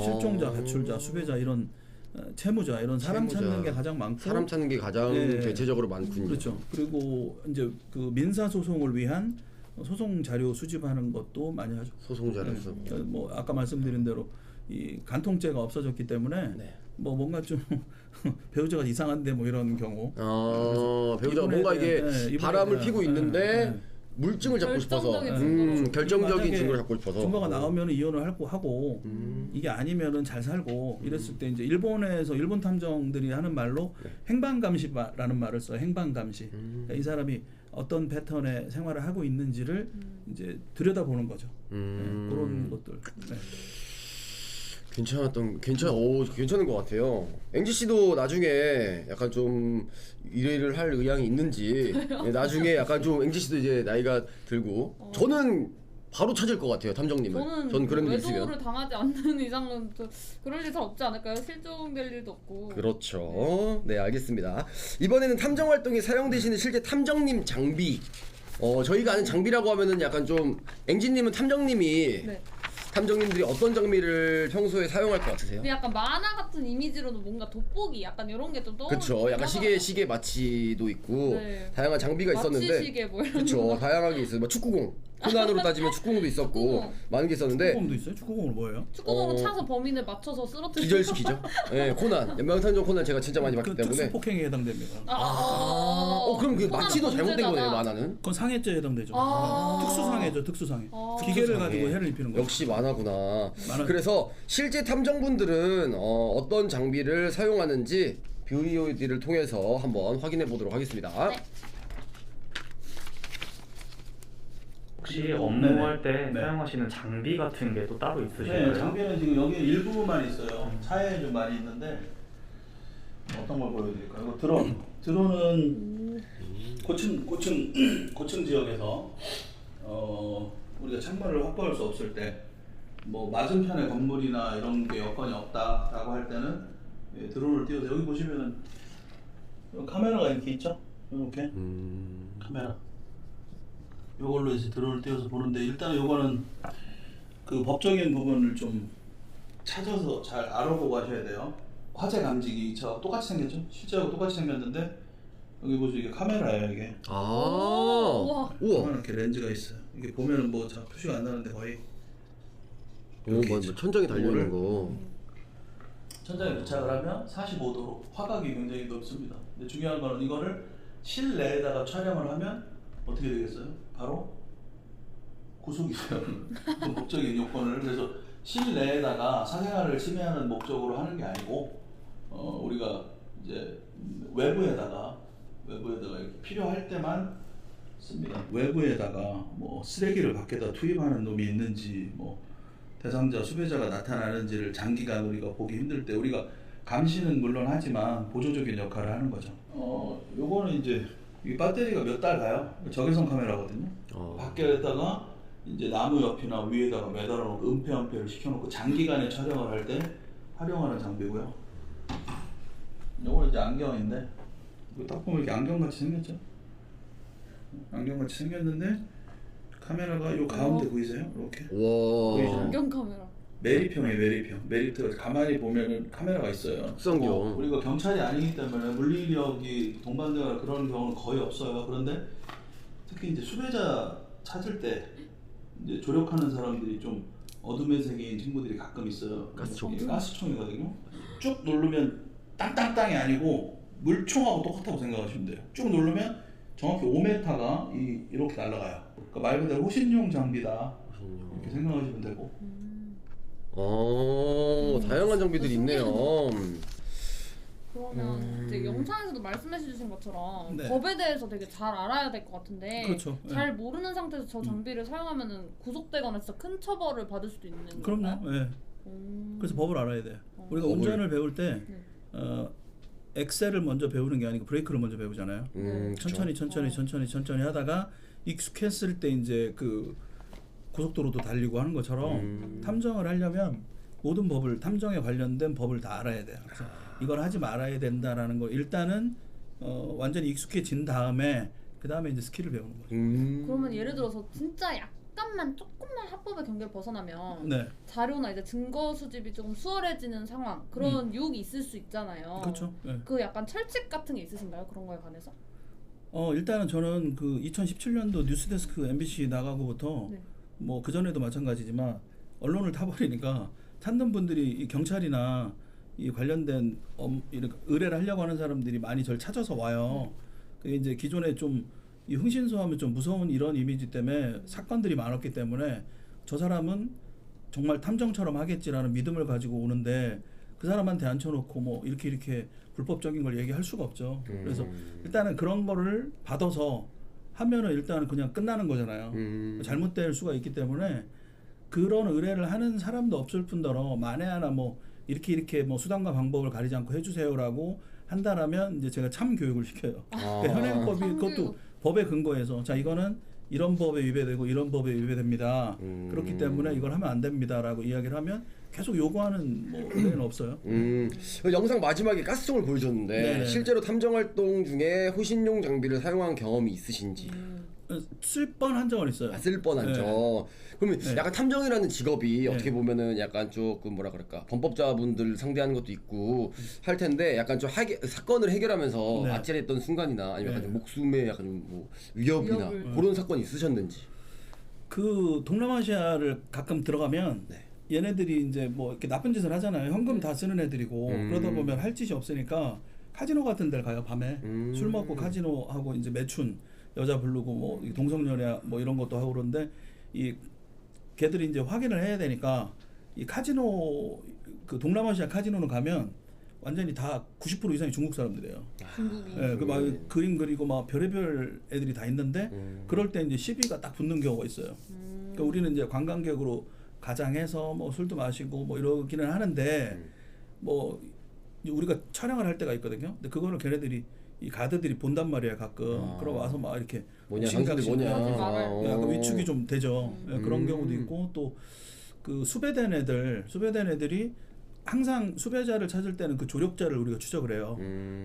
실종자, 가출자, 수배자 이런 채무자 이런 사람 채무자. 찾는 게 가장 많고 사람 찾는 게 가장 네. 대체적으로 많군요. 그렇죠. 그리고 이제 그 민사 소송을 위한 소송 자료 수집하는 것도 많이 하죠. 소송 자료서. 뭐 아까 말씀드린 대로 이 간통죄가 없어졌기 때문에 네. 뭐 뭔가 좀 배우자가 이상한데 뭐 이런 경우 배우자가 뭔가 이게 바람을 피고 있는데 물증을 잡고 싶어서 결정적인 증거를 잡고 싶어서 증거가 나오면 이혼을 하고 이게 아니면은 잘 살고 이랬을 때 이제 일본에서 일본 탐정들이 하는 말로 행방감시라는 말을 써요. 행방감시. 그러니까 이 사람이 어떤 패턴의 생활을 하고 있는지를 이제 들여다보는 거죠. 그런 것들. 네. 괜찮은 것 같아요. 앵지 씨도 나중에 약간 좀 일을 할 의향이 있는지 나중에 약간 좀 앵지 씨도 이제 나이가 들고 저는 바로 찾을 것 같아요 탐정님을. 저는 그런 게 외도를 있으면. 당하지 않는 이상은 또 그럴 일 잘 없지 않을까요? 실종될 일도 없고. 그렇죠. 네 알겠습니다. 이번에는 탐정 활동에 사용되시는 실제 탐정님 장비. 저희가 아는 장비라고 하면은 약간 좀 앵지님은 탐정님이 네. 탐정님들이 어떤 장비를 평소에 사용할 것 같으세요? 근데 약간 만화 같은 이미지로는 뭔가 돋보기 약간 이런 게 좀 떠오르는. 그렇죠. 약간 시계 마치도 있고 네. 다양한 장비가 있었는데. 마취시계 뭐 이런 그렇죠. 거. 다양하게 있어요. 뭐 축구공. 코난으로 따지면 축구공도 있었고 축구공. 많은 게 있었는데 축구공도 있어요? 축구공은 뭐예요? 축구공으로 차서 범인을 맞춰서 쓰러뜨리고. 기절시키죠. 네, 코난. 명탐정 코난 제가 진짜 많이 봤기 그 때문에. 특수폭행에 해당됩니다. 그럼 그 마취도 잘못된 거네요, 문제잖아. 만화는. 그건 상해죄에 해당되죠. 특수상해죠, 특수상해. 기계를 특수상해. 가지고 해를 입히는 거죠. 역시 만화구나. 만화. 그래서 실제 탐정분들은 어떤 장비를 사용하는지 VOD를 통해서 한번 확인해 보도록 하겠습니다. 네. 혹시 업무할 때 네. 사용하시는 장비 같은 게 또 따로 있으신가요? 네, 장비는 지금 여기 일부분만 있어요. 차에 좀 많이 있는데 어떤 걸 보여드릴까요? 이거 드론은 고층 지역에서 우리가 창문을 확보할 수 없을 때 뭐 맞은편에 건물이나 이런 게 여건이 없다라고 할 때는 드론을 띄워서 여기 보시면은 카메라가 이렇게 있죠? 이렇게 카메라. 요걸로 이제 드론을 띄워서 보는데 일단 요거는 그 법적인 부분을 좀 찾아서 잘 알아보고 하셔야 돼요. 화재 감지기 저 똑같이 생겼죠? 실제하고 똑같이 생겼는데 여기 보시면 이게 카메라예요 이게. 우와. 우와. 이렇게 렌즈가 있어요. 이게 보면은 뭐 잘 표시가 안 나는데 거의 뭐 천장에 달려 있는 거. 천장에 부착을 하면 45도로 화각이 굉장히 높습니다. 근데 중요한 거는 이거를 실내에다가 촬영을 하면 어떻게 되겠어요? 바로 구속이 돼요. 그 법적인 요건을. 그래서 실내에다가 사생활을 침해하는 목적으로 하는 게 아니고 우리가 이제 외부에다가 이렇게 필요할 때만 씁니다. 외부에다가 뭐 쓰레기를 밖에다 투입하는 놈이 있는지 뭐 대상자 수배자가 나타나는지를 장기간 우리가 보기 힘들 때 우리가 감시는 물론 하지만 보조적인 역할을 하는 거죠. 요거는 이제 이 배터리가 몇 달 가요. 적외선 카메라거든요. 밖에다가 이제 나무 옆이나 위에다가 매달아 놓고 은폐 시켜놓고 장기간에 촬영을 할 때 활용하는 장비고요. 요거는 이제 안경인데 이거 딱 보면 이렇게 안경같이 생겼죠. 안경같이 생겼는데 카메라가 요 가운데 보이세요? 이렇게 와. 안경 카메라. 매립형이에요. 매립형. 가만히 보면은 카메라가 있어요. 특성경. 우리가 경찰이 아니기 때문에 물리력이 동반되거나 그런 경우는 거의 없어요. 그런데 특히 이제 수배자 찾을 때 이제 조력하는 사람들이 좀 어둠의 세계인 친구들이 가끔 있어요. 가스총. 이게 가스총이거든요. 쭉 누르면 땅땅땅이 아니고 물총하고 똑같다고 생각하시면 돼요. 쭉 누르면 정확히 5m가 이렇게 날아가요. 그러니까 말 그대로 호신용 장비다 이렇게 생각하시면 되고. 다양한 장비들이 있네요. 그러면 이제 영상에서도 말씀해주신 것처럼 네. 법에 대해서 되게 잘 알아야 될 것 같은데 그렇죠. 네. 잘 모르는 상태에서 저 장비를 사용하면은 구속되거나 진짜 큰 처벌을 받을 수도 있는 건가요? 그럼요. 예. 그래서 법을 알아야 돼요. 우리가 법을. 운전을 배울 때 네. 엑셀을 먼저 배우는 게 아니고 브레이크를 먼저 배우잖아요. 그쵸. 천천히 하다가 익숙했을 때 이제 그 고속도로도 달리고 하는 것처럼 탐정을 하려면 모든 법을 탐정에 관련된 법을 다 알아야 돼요. 그래서 이걸 하지 말아야 된다라는 거 일단은 완전히 익숙해진 다음에 그 다음에 이제 스킬을 배우는 거죠. 그러면 예를 들어서 진짜 조금만 합법의 경계를 벗어나면 네, 자료나 이제 증거 수집이 조금 수월해지는 상황 그런 유혹이 있을 수 있잖아요. 그렇죠. 네. 그 약간 철칙 같은 게 있으신가요? 그런 거에 관해서? 일단은 저는 그 2017년도 뉴스데스크 MBC 나가고부터 네. 뭐 그 전에도 마찬가지지만 언론을 타버리니까 찾는 분들이 이 경찰이나 이 관련된 이렇게 의뢰를 하려고 하는 사람들이 많이 저를 찾아서 와요. 그게 이제 기존에 좀 이 흥신소하면 좀 무서운 이런 이미지 때문에 사건들이 많았기 때문에 저 사람은 정말 탐정처럼 하겠지라는 믿음을 가지고 오는데 그 사람한테 앉혀놓고 뭐 이렇게 불법적인 걸 얘기할 수가 없죠. 그래서 일단은 그런 거를 받아서 하면은 일단은 그냥 끝나는 거잖아요. 잘못될 수가 있기 때문에 그런 의뢰를 하는 사람도 없을 뿐더러 만에 하나 뭐 이렇게 뭐 수단과 방법을 가리지 않고 해주세요라고 한다라면 이제 제가 참 교육을 시켜요. 그러니까 현행법이 그것도 법에 근거해서 자 이거는 이런 법에 위배되고 이런 법에 위배됩니다. 그렇기 때문에 이걸 하면 안 됩니다라고 이야기를 하면 계속 요구하는 뭐 의뢰는 없어요. 그 영상 마지막에 가스총을 보여줬는데 네네. 실제로 탐정 활동 중에 호신용 장비를 사용한 경험이 있으신지. 쓸 뻔한 적은 있어요. 쓸 뻔한 네. 적. 그러면 네. 약간 탐정이라는 직업이 네. 어떻게 보면은 약간 조금 뭐라 그럴까 범법자분들 상대하는 것도 있고 할 텐데 약간 좀 사건을 해결하면서 네. 아찔했던 순간이나 아니면 약간 네. 좀 목숨에 약간 좀 뭐 위협이나 위협을. 그런 사건이 있으셨는지. 그 동남아시아를 가끔 들어가면 네. 얘네들이 이제 뭐 이렇게 나쁜 짓을 하잖아요. 현금 다 쓰는 애들이고 그러다 보면 할 짓이 없으니까 카지노 같은 데를 가요. 밤에 술 먹고 카지노 하고 이제 매춘 여자 부르고 뭐 동성연애 뭐 이런 것도 하고 그러는데 이 걔들이 이제 확인을 해야 되니까 이 카지노 그 동남아시아 카지노는 가면 완전히 다 90% 이상이 중국 사람들이에요. 중국이. 예, 그막 그림 그리고 막 별의별 애들이 다 있는데 그럴 때 이제 시비가 딱 붙는 경우가 있어요. 그러니까 우리는 이제 관광객으로 가장해서 뭐 술도 마시고 뭐 이러기는 하는데 뭐 우리가 촬영을 할 때가 있거든요. 근데 그거를 걔네들이 이 가드들이 본단 말이야 가끔. 그럼 와서 막 이렇게 뭐냐 당신들 뭐냐. 말을. 약간 위축이 좀 되죠. 예, 그런 경우도 있고 또 그 수배된 애들이 항상 수배자를 찾을 때는 그 조력자를 우리가 추적을 해요.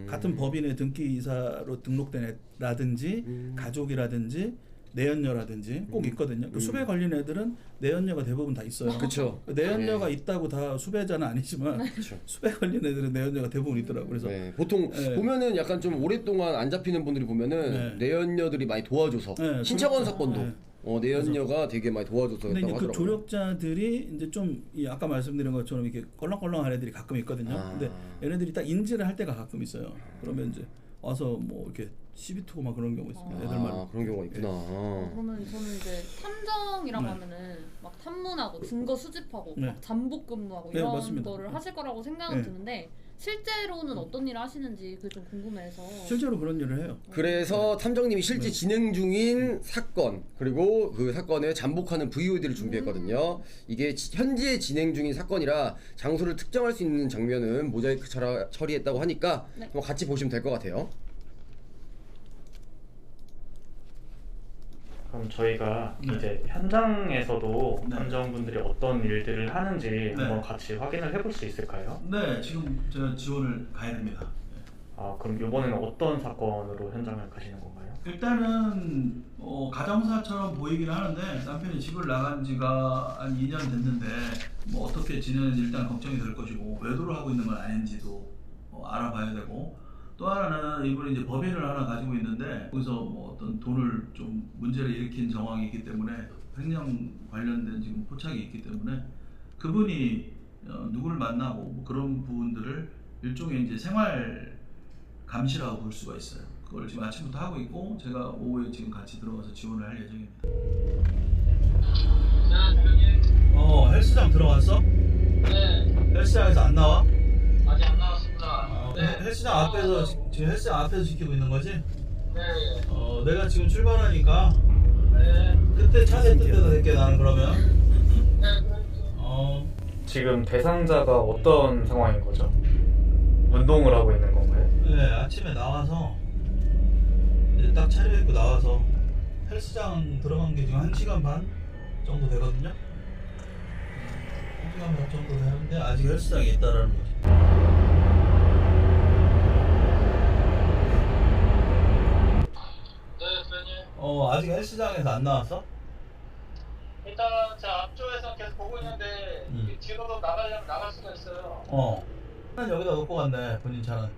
같은 법인의 등기 이사로 등록된 애라든지 가족이라든지 내연녀라든지 꼭 있거든요. 그 수배 걸린 애들은 내연녀가 대부분 다 있어요. 그쵸. 내연녀가 있다고 다 수배자는 아니지만 수배 걸린 애들은 내연녀가 대부분 있더라고. 그래서 네, 보통 네. 보면은 약간 좀 오랫동안 안 잡히는 분들이 보면은 네. 내연녀들이 많이 도와줘서 네, 신차관 그렇죠. 사건도 네. 내연녀가 되게 많이 도와줘서 근데 했다고 이제 그 하더라고요. 조력자들이 이제 좀 이 아까 말씀드린 것처럼 이렇게 껄렁껄렁한 애들이 가끔 있거든요. 근데 얘네들이 딱 인지를 할 때가 가끔 있어요. 그러면 이제 와서 뭐 이렇게 시비 투고 막 그런 경우 있습니다. 애들만. 그런 경우가 있구나. 그러면 저는 이제 탐정이라고 네. 하면은 막 탐문하고 증거 수집하고 네. 막 잠복 근무하고 네, 이런 맞습니다. 거를 네. 하실 거라고 생각은 네. 드는데 실제로는 어떤 일을 하시는지 그게 좀 궁금해서. 실제로 그런 일을 해요. 그래서 탐정님이 실제 진행 중인 사건 그리고 그 사건을 잠복하는 VOD를 준비했거든요. 이게 현재 진행 중인 사건이라 장소를 특정할 수 있는 장면은 모자이크 처리했다고 하니까 네. 한번 같이 보시면 될 것 같아요. 그럼 저희가 네. 이제 현장에서도 네. 탐정분들이 어떤 일들을 하는지 네. 한번 같이 확인을 해볼 수 있을까요? 네, 지금 제가 지원을 가야 됩니다. 아, 그럼 이번에는 어떤 사건으로 현장을 가시는 건가요? 일단은 가정사처럼 보이긴 하는데 남편이 집을 나간 지가 한 2년 됐는데 뭐 어떻게 지내는지 일단 걱정이 될 것이고 외도를 하고 있는 건 아닌지도 알아봐야 되고, 또 하나는 이분이 이제 법인을 하나 가지고 있는데 거기서 뭐 어떤 돈을 좀 문제를 일으킨 정황이 있기 때문에 횡령 관련된 지금 포착이 있기 때문에 그분이 누구를 만나고 뭐 그런 부분들을 일종의 이제 생활 감시라고 볼 수가 있어요. 그걸 지금 아침부터 하고 있고 제가 오후에 지금 같이 들어가서 지원을 할 예정입니다. 헬스장 들어갔어? 네, 헬스장에서 안 나와? 아직 안 나왔습니다. 헬스장 앞에서 지금 헬스장 앞에서 지키고 있는 거지? 네, 내가 지금 출발하니까 네, 그때 차 세트 때도 될게 나는 그러면. 네, 지금 대상자가 어떤 상황인 거죠? 운동을 하고 있는 건가요? 네, 아침에 나와서 이제 딱 차려입고 나와서 헬스장 들어간 게 지금 1시간 반 정도 되거든요. 1시간 반 정도 되는데 아직 헬스장에 있다라는 거지. 네, 대표님. 아직 헬스장에서 안 나왔어? 일단 제 앞쪽에서 계속 보고 있는데 뒤로도 나가려면 나갈 수가 있어요. 차는 여기다 놓고 갔네, 본인 차는.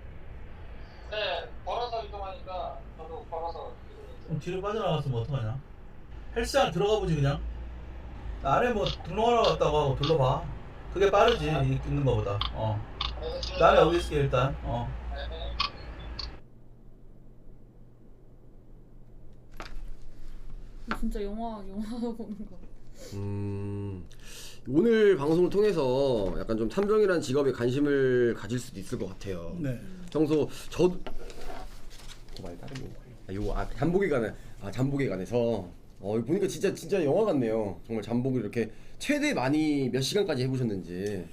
네, 걸어서 이동하니까 저도 걸어서 이동해요. 그럼 뒤로 빠져나갔으면 어떡하냐? 헬스장 들어가 보지 그냥. 안에 뭐 등록하러 갔다고 하고 둘러봐. 그게 빠르지, 있는 거보다. 알겠습니다. 나는 여기 있을게 일단. 네. 진짜 영화 보는 거. 오늘 방송을 통해서 약간 좀 탐정이라는 직업에 관심을 가질 수도 있을 것 같아요. 네. 평소 저도 말 다른 거 잠복에 관해서 보니까 진짜 영화 같네요. 정말 잠복을 이렇게 최대 많이 몇 시간까지 해보셨는지.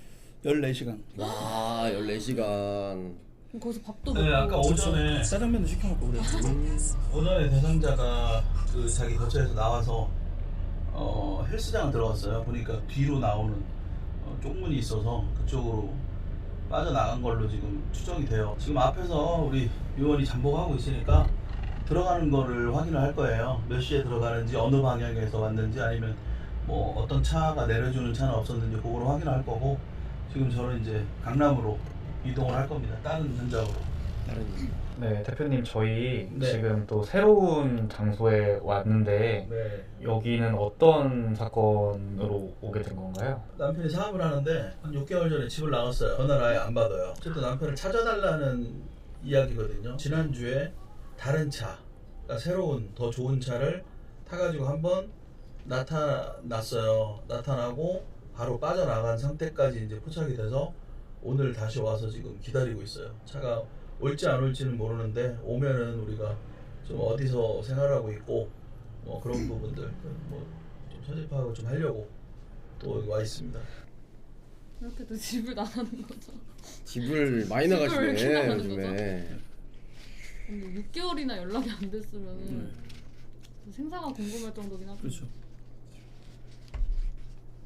14시간. 와 14시간. 거기서 밥도 네, 먹고. 아까 오전에 짜장면도 시켜 먹고 그랬어. 오전에 대상자가 그 자기 거처에서 나와서 헬스장 들어갔어요. 보니까 뒤로 나오는 쪽문이 있어서 그쪽으로 빠져나간 걸로 지금 추정이 돼요. 지금 앞에서 우리 요원이 잠복하고 있으니까 들어가는 거를 확인을 할 거예요. 몇 시에 들어가는지, 어느 방향에서 왔는지, 아니면 뭐 어떤 차가 내려주는 차는 없었는지 그거를 확인할 거고, 지금 저는 이제 강남으로 이동을 할 겁니다. 다른 현장으로. 네, 대표님 저희 네. 지금 또 새로운 장소에 왔는데 네. 여기는 어떤 사건으로 오게 된 건가요? 남편이 사업을 하는데 한 6개월 전에 집을 나갔어요. 전화를 아예 안 받아요. 어쨌든 남편을 찾아달라는 이야기거든요. 지난주에 다른 차, 그러니까 새로운 더 좋은 차를 타가지고 한번 나타났어요. 나타나고 바로 빠져나간 상태까지 이제 포착이 돼서 오늘 다시 와서 지금 기다리고 있어요. 차가 올지 안 올지는 모르는데 오면은 우리가 좀 어디서 생활하고 있고 뭐 그런 부분들 뭐 좀 현재 파악을 좀 하려고 또 여기 와 있습니다. 이렇게 또 집을 나가는 거죠. 집을 많이 집을 나가시네 이렇게 나가는 요즘에. 근데 6개월이나 연락이 안 됐으면 생사가 궁금할 정도긴 하죠. 그렇죠.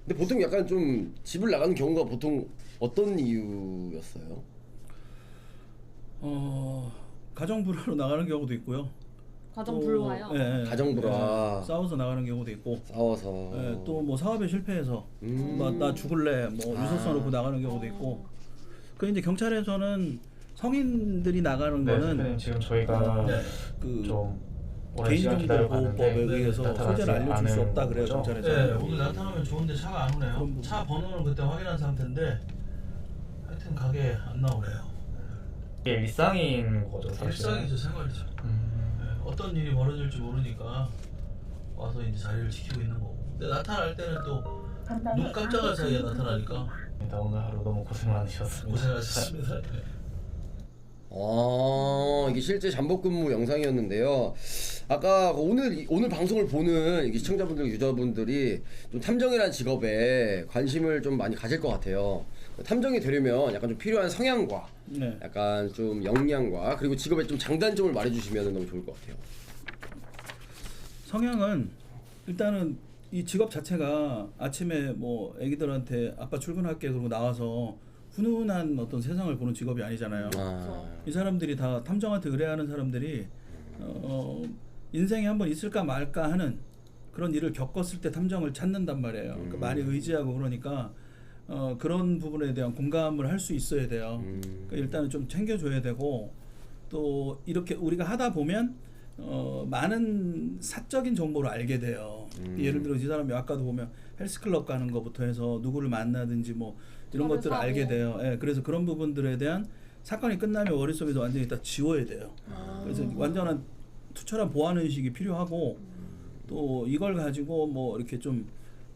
근데 보통 약간 좀 집을 나가는 경우가 보통 어떤 이유였어요? 가정 불화로 나가는 경우도 있고요. 가정 불화요? 예, 가정 불화. 싸워서 나가는 경우도 있고. 싸워서. 또 뭐 사업에 실패해서 나 죽을래 뭐 유서써 놓고 나가는 경우도 있고. 그 이제 경찰에서는 성인들이 나가는 네, 거는 대표님 지금 저희가 그 좀 오랜 시간 기다려봤는데 개인정보보호법에 의해서 나타나지 소재를 알려줄 수 않은 없다 그래요, 거죠? 경찰에서. 네, 오늘 나타나면 좋은데 차가 안 오네요. 그럼 뭐. 차 번호는 그때 확인한 상태인데 하여튼 가게에 안 나오네요. 이게 일상인 거죠 사실은. 일상이죠, 생활이죠. 네, 어떤 일이 벌어질지 모르니까 와서 이제 자리를 지키고 있는 거고. 근데 나타날 때는 또 눈 깜짝할 사이에 나타나니까 일단 오늘 하루 너무 고생 많으셨습니다. 고생하셨습니다. 네. 이게 실제 잠복근무 영상이었는데요. 아까 오늘 방송을 보는 이게 시청자분들, 유저분들이 좀 탐정이라는 직업에 관심을 좀 많이 가질 것 같아요. 탐정이 되려면 약간 좀 필요한 성향과 네. 약간 좀 역량과 그리고 직업의 좀 장단점을 말해주시면 너무 좋을 것 같아요. 성향은 일단은 이 직업 자체가 아침에 뭐 애기들한테 아빠 출근할게 그러고 나와서 훈훈한 어떤 세상을 보는 직업이 아니잖아요. 이 사람들이 다 탐정한테 의뢰하는 사람들이 인생에 한번 있을까 말까 하는 그런 일을 겪었을 때 탐정을 찾는단 말이에요. 그러니까 많이 의지하고 그러니까 그런 부분에 대한 공감을 할 수 있어야 돼요. 그러니까 일단은 좀 챙겨줘야 되고 또 이렇게 우리가 하다 보면 많은 사적인 정보를 알게 돼요. 예를 들어 이 사람이 아까도 보면 헬스클럽 가는 것부터 해서 누구를 만나든지 뭐 이런 것들을 사고. 알게 돼요. 예, 그래서 그런 부분들에 대한 사건이 끝나면 머릿속에서 완전히 다 지워야 돼요. 그래서 완전한 투철한 보안 의식이 필요하고 또 이걸 가지고 뭐 이렇게 좀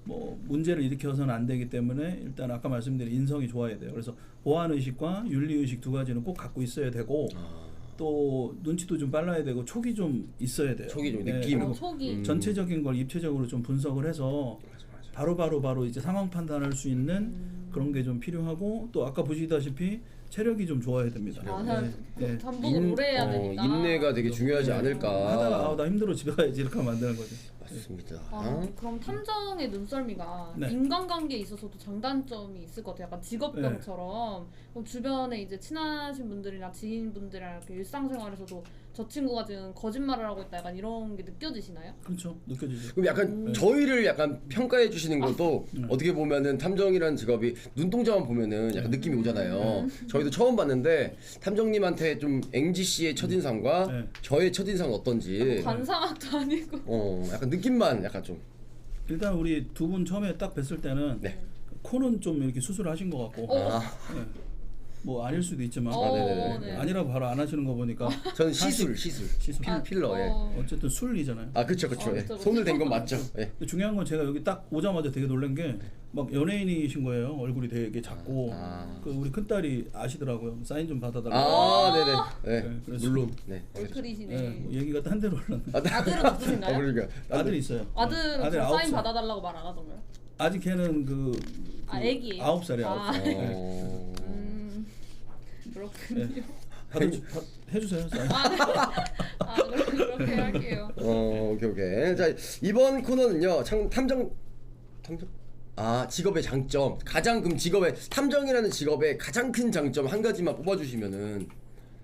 뭐 문제를 일으켜서는 안 되기 때문에 일단 아까 말씀드린 인성이 좋아야 돼요. 그래서 보안 의식과 윤리 의식 두 가지는 꼭 갖고 있어야 되고 또 눈치도 좀 빨라야 되고 촉이 좀 있어야 돼요. 촉이 좀 네, 느낌. 그리고 촉이. 전체적인 걸 입체적으로 좀 분석을 해서 바로 이제 상황 판단할 수 있는 그런 게 좀 필요하고 또 아까 보시다시피 체력이 좀 좋아야 됩니다. 네. 잠복을 오래 해야 되니까. 인내가 되게 중요하지 않을까. 하다가 나 힘들어 집에 가야지 이렇게 하면 안 되는 거죠. 맞습니다. 그럼 탐정의 눈썰미가 네. 인간관계에 있어서도 장단점이 있을 것 같아요. 약간 직업병처럼. 그럼 주변에 이제 친하신 분들이나 지인분들이랑 이렇게 일상생활에서도 저 친구가 지금 거짓말을 하고 있다 약간 이런 게 느껴지시나요? 그렇죠. 느껴지죠. 그럼 약간 저희를 약간 평가해 주시는 것도 어떻게 보면은 탐정이라는 직업이 눈동자만 보면은 약간 느낌이 오잖아요. 저희도 처음 봤는데 탐정님한테 좀 앵지 씨의 첫인상과 네. 저의 첫인상은 어떤지 관상학도 아니고. 약간 느낌만 약간 좀 일단 우리 두 분 처음에 딱 뵀을 때는 네. 코는 좀 이렇게 수술하신 것 같고 네. 뭐 아닐 수도 있지만 네네네. 네. 아니라고 바로 안 하시는 거 보니까 저는 시술 필러 예. 어쨌든 술이잖아요. 그쵸 아, 예. 그쵸. 손을 댄 건 맞죠. 예. 근데 중요한 건 제가 여기 딱 오자마자 되게 놀란 게 막 연예인이신 거예요. 얼굴이 되게 작고 그 우리 큰 딸이 아시더라고요. 사인 좀 받아달라고. 네네. 네. 네, 그래서 물론. 네. 얼클이시네. 네, 뭐 얘기가 딴 데로 흘렀네. 아들은 없으신가요? 그러니까 아들이 있어요. 아들은 아들 저 아홉 사인 살. 받아달라고 말 안 하던가요? 아직 걔는 그 애기예요? 9살이야. 아. 9살. 네. 그렇군요. 해주세요. 사인. 그렇게 할게요. 오케이. 자, 이번 코너는요. 탐정 직업의 장점. 그럼 직업의 탐정이라는 직업의 가장 큰 장점 한 가지만 뽑아 주시면은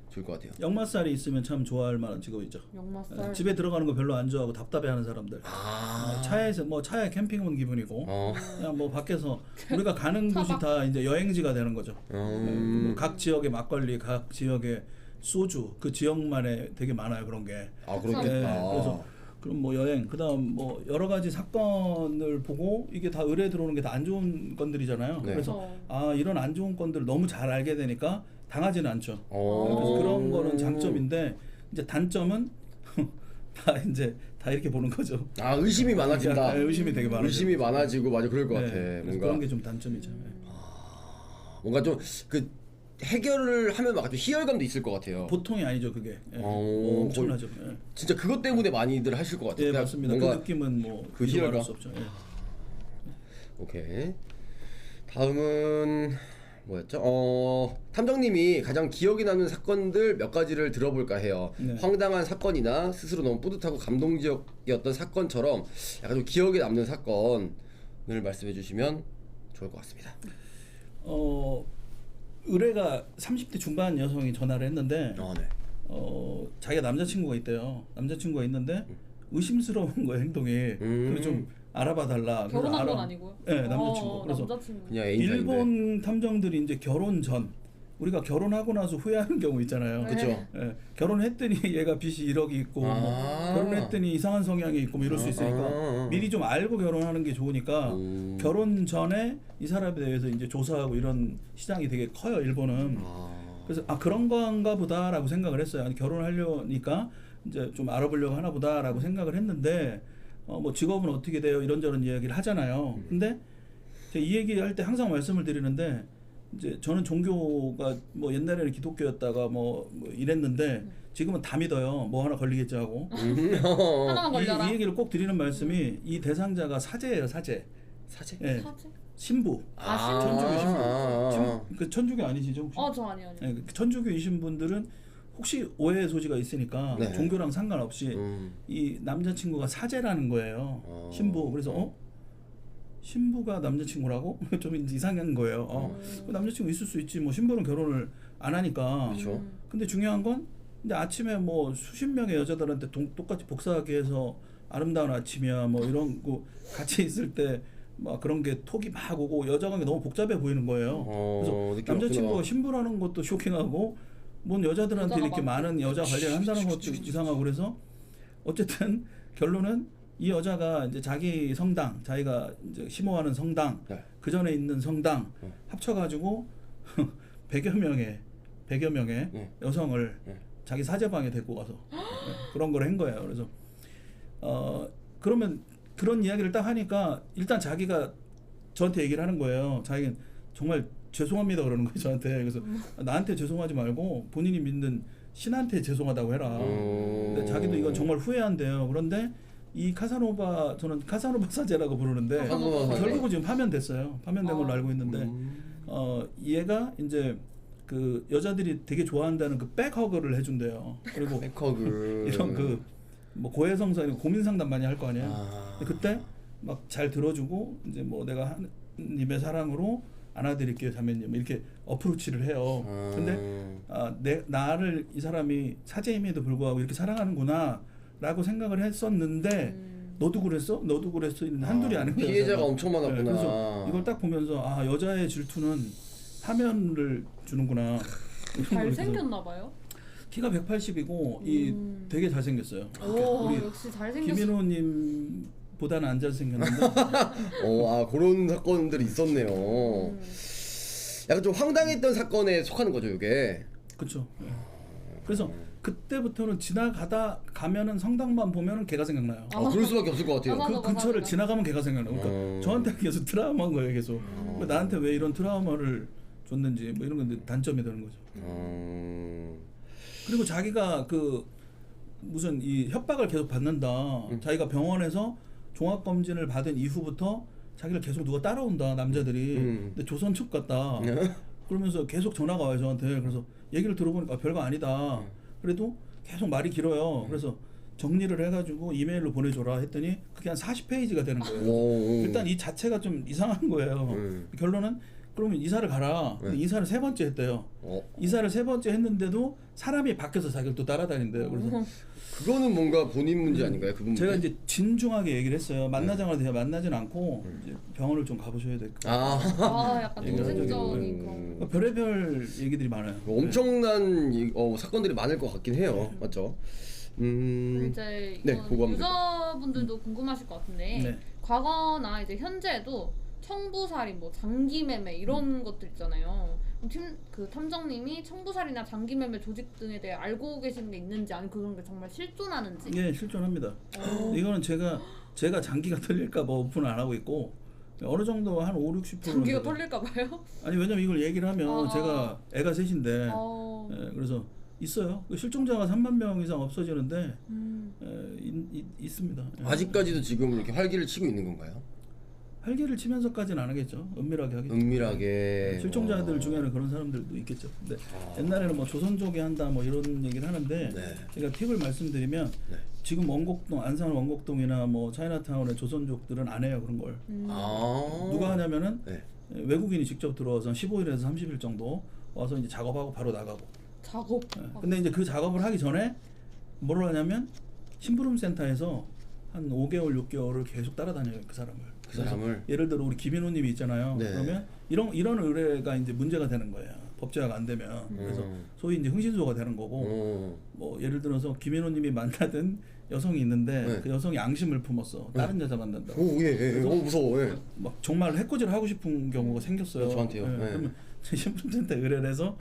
좋을 것 같아요. 역마살이 있으면 참 좋아할 만한 직업이죠. 역마살. 집에 들어가는 거 별로 안 좋아하고 답답해하는 사람들. 차에 캠핑 온 기분이고 그냥 뭐 밖에서 우리가 가는 곳이 다 이제 여행지가 되는 거죠. 뭐각 지역의 막걸리, 각 지역의 소주, 그 지역만에 되게 많아요 그런 게. 그렇겠다. 그래서 그럼 뭐 여행, 그다음 뭐 여러 가지 사건을 보고 이게 다 의뢰 들어오는 게 다 안 좋은 건들이잖아요. 네. 그래서 이런 안 좋은 건들을 너무 잘 알게 되니까 당하지는 않죠. 그래서 그런 거는 장점인데 이제 단점은 다 이렇게 보는 거죠. 의심이 많아진다. 네, 의심이 되게 많아요. 의심이 많아지고 맞아 그럴 것 같아. 그래서 뭔가 그런 게 좀 단점이죠. 뭔가 좀 그 해결을 하면 막 좀 희열감도 있을 것 같아요. 보통이 아니죠 그게. 엄청나죠. 예. 진짜 그것 때문에 많이들 하실 것 같아요. 예, 그냥 맞습니다. 뭔가 그 느낌은 뭐 그 비교 말할 희열감? 수 없죠. 예. 오케이. 다음은 뭐였죠? 탐정님이 가장 기억에 남는 사건들 몇 가지를 들어볼까 해요. 네. 황당한 사건이나 스스로 너무 뿌듯하고 감동적이었던 사건처럼 약간 좀 기억에 남는 사건을 말씀해 주시면 좋을 것 같습니다. 의뢰가 30대 중반 여성이 전화를 했는데 네. 자기가 남자친구가 있대요. 남자친구가 있는데 의심스러운 거예요 행동이. 그래서 좀 알아봐 달라. 결혼한 건 아니고요? 네, 남자친구. 그래서 남자친구. 그냥 애인사인데. 일본 탐정들이 이제 결혼 전 우리가 결혼하고 나서 후회하는 경우 있잖아요. 그쵸. 예, 결혼했더니 얘가 빚이 1억이 있고 뭐 결혼했더니 이상한 성향이 있고 뭐 이럴 수 있으니까 미리 좀 알고 결혼하는 게 좋으니까 결혼 전에 이 사람에 대해서 이제 조사하고 이런 시장이 되게 커요 일본은. 그래서 그런 건가 보다라고 생각을 했어요. 아니, 결혼하려니까 이제 좀 알아보려고 하나 보다라고 생각을 했는데 뭐 직업은 어떻게 돼요 이런저런 이야기를 하잖아요. 근데 제가 이 얘기할 때 항상 말씀을 드리는데 이제 저는 종교가 뭐 옛날에는 기독교였다가 뭐 이랬는데 지금은 다 믿어요. 뭐 하나 걸리겠지 하고. 하나만 걸려라. 이 얘기를 꼭 드리는 말씀이 이 대상자가 사제예요, 사제. 사제? 예. 사제? 신부. 아, 천주교 신부. 아. 그 천주교 아니시죠 혹시? 저 아니요. 예, 그 천주교이신 분들은 혹시 오해의 소지가 있으니까 네. 종교랑 상관없이 이 남자친구가 사제라는 거예요. 신부. 그래서 신부가 남자친구라고? 좀 이상한 거예요. 남자친구 있을 수 있지. 뭐 신부는 결혼을 안 하니까. 그렇죠. 근데 중요한 건 근데 아침에 뭐 수십 명의 여자들한테 똑같이 복사하게 해서 아름다운 아침이야 뭐 이런 거 같이 있을 때 막 그런 게 톡이 막 오고 여자 관계 너무 복잡해 보이는 거예요. 그래서 느낌 남자친구가 없구나. 신부라는 것도 쇼킹하고 뭔 여자들한테 여자가 이렇게 많은 여자 관리를 한다는 것도 이상하고 그래서 어쨌든 결론은 이 여자가 이제 자기 성당, 자기가 이제 심호하는 성당, 네. 그 전에 있는 성당 합쳐가지고 100여 명의 네. 여성을 네. 자기 사제방에 데리고 가서 그런 걸 한 거예요. 그래서 그러면 그런 이야기를 딱 하니까 일단 자기가 저한테 얘기를 하는 거예요. 자기는 정말 죄송합니다 그러는 거예요 저한테. 그래서 나한테 죄송하지 말고 본인이 믿는 신한테 죄송하다고 해라. 근데 자기도 이건 정말 후회한대요. 그런데 이 카사노바 저는 카사노바 사제라고 부르는데 카사노바 사제. 결국은 지금 파면됐어요. 파면된 걸로 알고 있는데 얘가 이제 그 여자들이 되게 좋아한다는 그 백허그를 해준대요. 그리고 백허그 이런 그 뭐 고해성사니 고민 상담 많이 할 거 아니에요. 근데 그때 막 잘 들어주고 이제 뭐 내가 하나님의 사랑으로 안아드릴게요 자매님 이렇게 어프로치를 해요. 근데 나를 이 사람이 사제임에도 불구하고 이렇게 사랑하는구나라고 생각을 했었는데 너도 그랬어? 너도 그랬어? 한둘이 아닌 거예요. 피해자가 엄청 많았구나. 그래서 이걸 딱 보면서 아 여자의 질투는 파면을 주는구나. 잘생겼나 봐요. 키가 180이고 이 되게 잘생겼어요. 오, 우리 역시 잘생겼어. 김인호님보다는 안 잘생겼는데 그런 사건들이 있었네요. 약간 좀 황당했던 사건에 속하는 거죠, 이게. 그렇죠. 그래서 그때부터는 가면은 성당만 보면은 걔가 생각나요. 그럴 수밖에 없을 것 같아요. 맞아. 그 근처를 지나가면 걔가 생각나요. 그러니까 저한테 계속 트라우마인 거예요, 계속. 나한테 왜 이런 트라우마를 줬는지 뭐 이런 건데 단점이 되는 거죠. 그리고 자기가 그 무슨 이 협박을 계속 받는다. 자기가 병원에서 종합 검진을 받은 이후부터 자기를 계속 누가 따라온다 남자들이. 근데 조선 측 같다. 그러면서 계속 전화가 와요 저한테. 그래서 얘기를 들어보니까 별거 아니다. 그래도 계속 말이 길어요. 그래서 정리를 해가지고 이메일로 보내줘라 했더니 그게 한 40페이지가 되는 거예요. 일단 이 자체가 좀 이상한 거예요. 결론은 그러면 이사를 가라. 근데 이사를 3번째 했대요. 이사를 3번째 했는데도 사람이 바뀌어서 자기를 또 따라다닌대요. 그래서 그거는 뭔가 본인 문제 아닌가요? 그 문제? 제가 이제 진중하게 얘기를 했어요. 만나자마자 제가 만나진 않고 이제 병원을 좀 가보셔야 될 것 같아요. 약간 얘기를 동생적인 해가지고, 그런. 그러니까 별의별 얘기들이 많아요. 엄청난 사건들이 많을 것 같긴 해요. 맞죠? 이제 네, 이건 그거 하면 유저분들도 궁금하실 것 같은데 네. 과거나 이제 현재도 청부살인, 뭐 장기매매 이런 것들 있잖아요. 그 탐정님이 청부살이나 장기매매 조직 등에 대해 알고 계시는 게 있는지 아니면 그런 게 정말 실존하는지. 예, 실존합니다. 이거는 제가 장기가 털릴까 봐 오픈을 안 하고 있고 어느 정도 한 5-60%. 장기가 털릴까 봐요? 아니 왜냐면 이걸 얘기를 하면 제가 애가 셋인데 어. 그래서 있어요. 실종자가 3만 명 이상 없어지는데 있습니다. 아직까지도 지금 이렇게 활기를 치고 있는 건가요? 활기를 치면서까지는 안 하겠죠. 은밀하게 하겠죠. 은밀하게. 실종자들 중에는 그런 사람들도 있겠죠. 근데 옛날에는 뭐 조선족이 한다 뭐 이런 얘기를 하는데 제가 팁을 말씀드리면 지금 원곡동 안산 원곡동이나 뭐 차이나타운의 조선족들은 안 해요 그런 걸. 누가 하냐면은 외국인이 직접 들어와서 15일에서 30일 정도 와서 이제 작업하고 바로 나가고. 작업. 근데 이제 그 작업을 하기 전에 뭘 하냐면 심부름 센터에서 한 5개월 6개월을 계속 따라다녀요 그 사람을. 예를 들어 우리 김인호님이 있잖아요. 그러면 이런 의뢰가 이제 문제가 되는 거예요. 법제화가 안 되면. 그래서 소위 이제 흥신소가 되는 거고. 뭐 예를 들어서 김인호님이 만나던 여성이 있는데 그 여성이 앙심을 품었어. 다른 여자 만난다고. 무서워. 막 정말 해코지를 하고 싶은 경우가 생겼어요. 저한테요. 그러면 신분센터 의뢰를 해서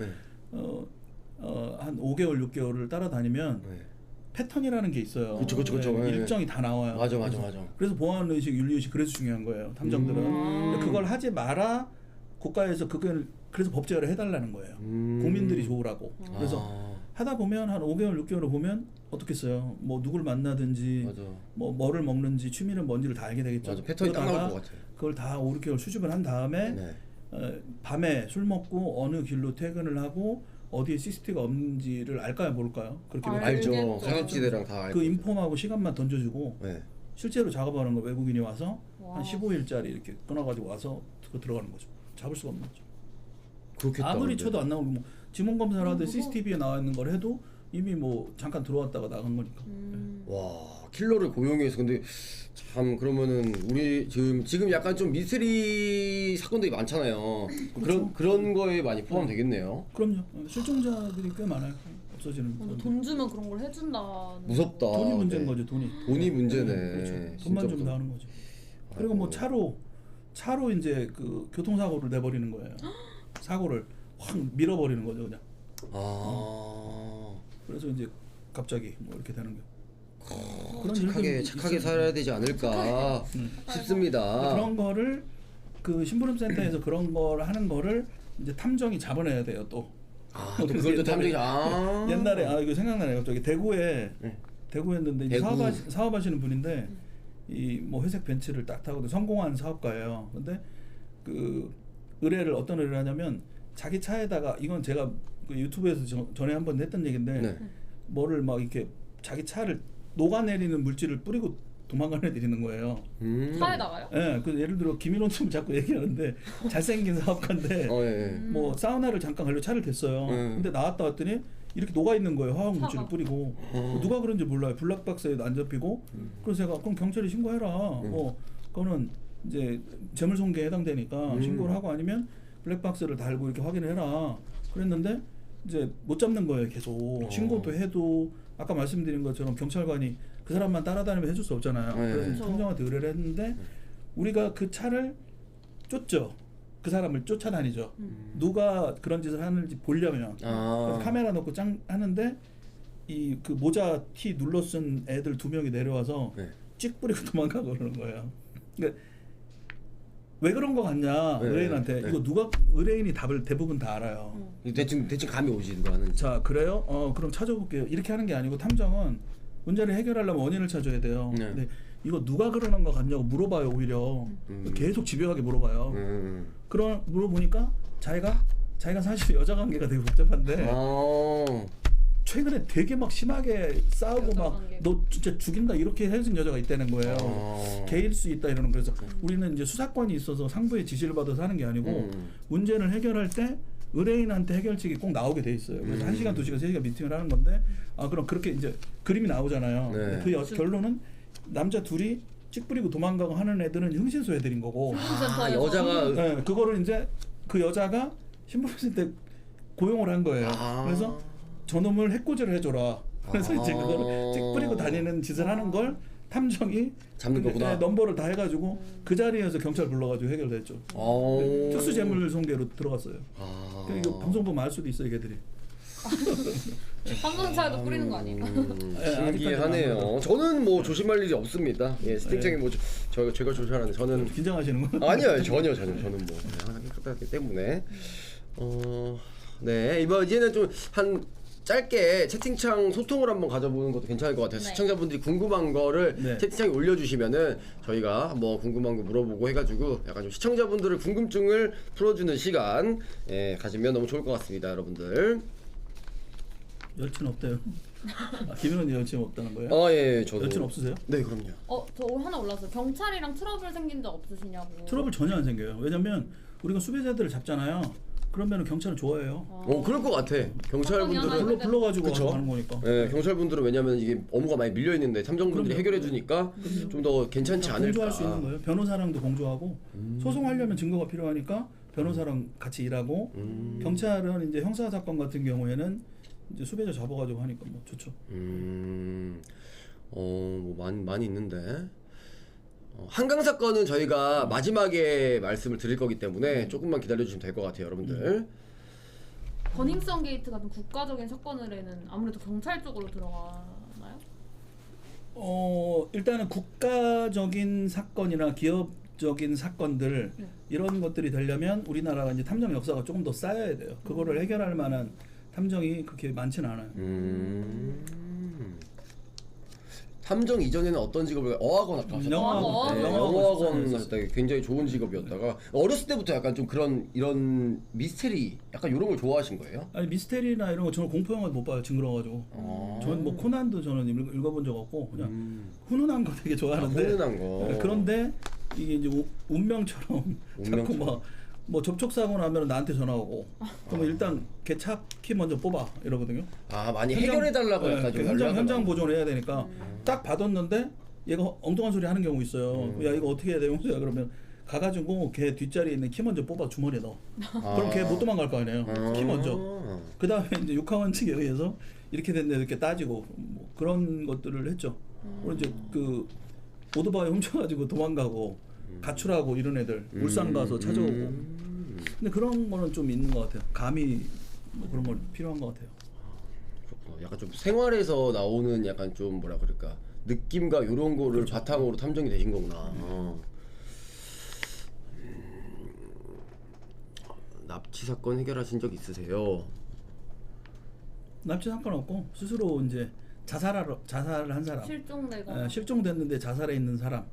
한 5개월 6개월을 따라다니면 패턴이라는 게 있어요. 그쵸. 일정이 다 나와요. 맞아. 그래서 보안 의식, 윤리 의식 그래서 중요한 거예요. 탐정들은. 그걸 하지 마라. 국가에서 그걸 그래서 법제화를 해달라는 거예요. 국민들이 좋으라고. 그래서 하다 보면 한 5개월, 6개월을 보면 어떻겠어요? 뭐 누굴 만나든지 맞아. 뭐 뭐를 먹는지 취미는 뭔지를 다 알게 되겠죠. 맞아. 패턴이 딱 나올 그러다가 것 같아요. 그걸 다 5, 6개월 수집을 한 다음에 네. 밤에 술 먹고 어느 길로 퇴근을 하고 어디에 CCTV가 없는지를 알까요, 모를까요? 그렇게 몇 알죠. 알겠죠. 사격지대랑 다 알고. 그 인폼하고 시간만 던져주고 네. 실제로 작업하는 걸 외국인이 와서 와. 한 15일짜리 이렇게 끊어가지고 와서 그거 들어가는 거죠. 잡을 수가 없는 거죠. 그렇겠다. 아무리 근데. 쳐도 안 나오고 뭐 지문 검사를 하든 무서워. CCTV에 나와 있는 걸 해도 이미 뭐 잠깐 들어왔다가 나간 거니까. 와, 킬러를 고용해서. 근데 참 그러면은 우리 지금 약간 좀 미스터리 사건들이 많잖아요. 그런 거에 많이 포함되겠네요. 그럼요. 실종자들이 꽤 많아요. 없어지는 근데 사람들. 돈 주면 그런 걸 해준다. 무섭다. 돈이 문제인 네. 거죠. 돈이. 돈이 문제네. 그렇죠. 진짜 돈만 주면 무섭다. 나오는 거죠. 그리고 뭐 차로 이제 그 교통사고를 내버리는 거예요. 사고를 확 밀어버리는 거죠, 그냥. 그래서 이제 갑자기 뭐 이렇게 되는 거. 그런 착하게 일들이 착하게 있습니다. 살아야 되지 않을까 싶습니다. 그런 거를 그 심부름센터에서 그런 걸 하는 거를 이제 탐정이 잡아내야 돼요 또. 또 그걸 또 탐정이 옛날에 이거 생각나네요. 갑자기 대구였는데 이제 대구. 사업하시는 분인데 이 뭐 회색 벤츠를 딱 타고 성공한 사업가예요. 근데 그 어떤 의뢰를 하냐면 자기 차에다가 이건 제가 그 유튜브에서 전에 한번 했던 얘기인데 네. 뭐를 막 이렇게 자기 차를 녹아내리는 물질을 뿌리고 도망가는 애들이 있는 거예요. 차에다가요? 예, 그 예를 들어 김인호 좀 자꾸 얘기하는데 잘생긴 사업가인데 예. 뭐 사우나를 잠깐 가려고 차를 댔어요. 근데 나왔다 왔더니 이렇게 녹아 있는 거예요. 화학 물질을 차가. 뿌리고 누가 그런지 몰라요. 블랙박스에도 안 잡히고. 그래서 제가 그럼 경찰에 신고해라. 뭐 그거는 이제 재물손괴에 해당되니까 신고를 하고 아니면 블랙박스를 달고 이렇게 확인을 해라. 그랬는데 이제 못 잡는 거예요. 계속 신고도 해도 아까 말씀드린 것처럼 경찰관이 그 사람만 따라다니면 해줄 수 없잖아요. 네. 그래서 그렇죠. 탐정한테 의뢰를 했는데 우리가 그 차를 쫓죠. 그 사람을 쫓아다니죠. 누가 그런 짓을 하는지 보려면 그래서 카메라 놓고 하는데 이 그 모자 티 눌러 쓴 애들 2명이 내려와서 네. 찍 뿌리고 도망가고 그러는 거예요. 그러니까 왜 그런 거 같냐 네, 의뢰인한테 네. 이거 누가 의뢰인이 답을 대부분 다 알아요. 대충 감이 오지 누가 하는지. 자 그래요? 그럼 찾아볼게요. 이렇게 하는 게 아니고 탐정은 문제를 해결하려면 원인을 찾아야 돼요. 네. 근데 이거 누가 그러는 거 같냐고 물어봐요. 오히려 계속 집요하게 물어봐요. 그런 물어보니까 자기가 사실 여자 관계가 되게 복잡한데 최근에 되게 막 심하게 싸우고 여자 막 관계. 너 진짜 죽인다 이렇게 헤어진 여자가 있다는 거예요. 개일 수 있다 이러는. 그래서 우리는 이제 수사권이 있어서 상부의 지시를 받아서 하는 게 아니고 문제를 해결할 때 의뢰인한테 해결책이 꼭 나오게 돼 있어요. 그래서 1시간, 2시간, 3시간 미팅을 하는 건데 그럼 그렇게 이제 그림이 나오잖아요. 네. 근데 그 결론은 남자 둘이 찍 뿌리고 도망가고 하는 애들은 흥신소 애들인 거고 여자가 네, 그거를 이제 그 여자가 신부센터 고용을 한 거예요. 그래서 저놈을 해코지를 해줘라. 그래서 이제 그거를 찍 뿌리고 다니는 짓을 하는 걸 탐정이 잡는 거구나. 네, 넘버를 다 해가지고 그 자리에서 경찰 불러가지고 해결됐죠. 특수재물손괴로 들어갔어요. 그러니까 이거 방송 보면 알 수도 있어요, 걔들이. 방송차에도 뿌리는 거 아니에요? 신기하네요. 저는 뭐 조심할 일이 없습니다. 예, 스팅장이 뭐 제가 조심하는데 저는 긴장하시는 거? 아니요 전혀 저는 뭐 항상 깨끗하기 때문에 네 이제는 좀 한 짧게 채팅창 소통을 한번 가져보는 것도 괜찮을 것 같아요. 네. 시청자분들이 궁금한 거를 네. 채팅창에 올려주시면은 저희가 뭐 궁금한 거 물어보고 해가지고 약간 좀 시청자분들의 궁금증을 풀어주는 시간 가지면 너무 좋을 것 같습니다, 여러분들. 여친 없대요. 김현우님 여친 없다는 거예요? 예, 저도. 여친 없으세요? 네, 그럼요. 저 하나 올랐어요. 경찰이랑 트러블 생긴 적 없으시냐고. 트러블 전혀 안 생겨요. 왜냐면 우리가 수배자들을 잡잖아요. 그러면 경찰은 좋아해요. 그럴 것 같아. 경찰분들은 불러가지고 그쵸? 하는 거니까. 네, 경찰분들은 왜냐면 이게 업무가 많이 밀려 있는데 탐정분들이 그럼요. 해결해 주니까 좀 더 괜찮지 않을까. 공조할 수 있는 거예요. 변호사랑도 공조하고 소송하려면 증거가 필요하니까 변호사랑 같이 일하고 경찰은 이제 형사 사건 같은 경우에는 이제 수배자 잡아가지고 하니까 뭐 좋죠. 뭐 많이 있는데. 한강 사건은 저희가 마지막에 말씀을 드릴 거기 때문에 조금만 기다려 주시면 될 것 같아요, 여러분들. 버닝썬 게이트 같은 국가적인 사건을에는 아무래도 경찰 쪽으로 들어가나요? 일단은 국가적인 사건이나 기업 적인 사건들 네. 이런 것들이 되려면 우리나라가 이제 탐정 역사가 조금 더 쌓여야 돼요. 그거를 해결할 만한 탐정이 그렇게 많지는 않아요. 탐정 이전에는 어떤 직업을 어학원 아까 하셨다. 영어학원. 네, 영어학원 영어학원 했었어요. 하셨다. 굉장히 좋은 직업이었다가 어렸을 때부터 약간 좀 그런 이런 미스테리 약간 이런 걸 좋아하신 거예요? 아니 미스테리나 이런 거 저는 공포 영화 못 봐요. 징그러워가지고. 저는 뭐 코난도 저는 읽어본 적 없고 그냥 훈훈한 거 되게 좋아하는데. 훈훈한 거. 네, 그런데 이게 이제 운명처럼 자꾸 운명처럼. 뭐 접촉 사고 나면 나한테 전화 오고 그러면 일단 걔 차 키 먼저 뽑아 이러거든요. 아 많이 해결해 달라고 약간 좀 현장 연락을 현장 하고. 보존을 해야 되니까 딱 받았는데 얘가 엉뚱한 소리 하는 경우 있어요. 야 이거 어떻게 해야 돼 용서야 그러면 가가지고 걔 뒷자리에 있는 키 먼저 뽑아 주머니에 넣어. 그럼 걔 못 도망갈 거 아니에요. 키 먼저. 그 다음에 이제 육하원칙에 의해서 이렇게 됐네 이렇게 따지고 뭐 그런 것들을 했죠. 그리고 이제 그 오토바이 훔쳐가지고 도망가고 가출하고 이런 애들 울산 가서 찾아오고. 근데 그런 거는 좀 있는 것 같아요. 감이 뭐 그런 건 필요한 것 같아요. 그렇구나. 약간 좀 생활에서 나오는 약간 좀 뭐라 그럴까 느낌과 이런 거를 그렇죠. 바탕으로 탐정이 되신 거구나. 납치 사건 해결하신 적 있으세요? 납치 사건 없고 스스로 이제 자살을 한 사람. 실종되거나. 실종됐는데 자살해 있는 사람.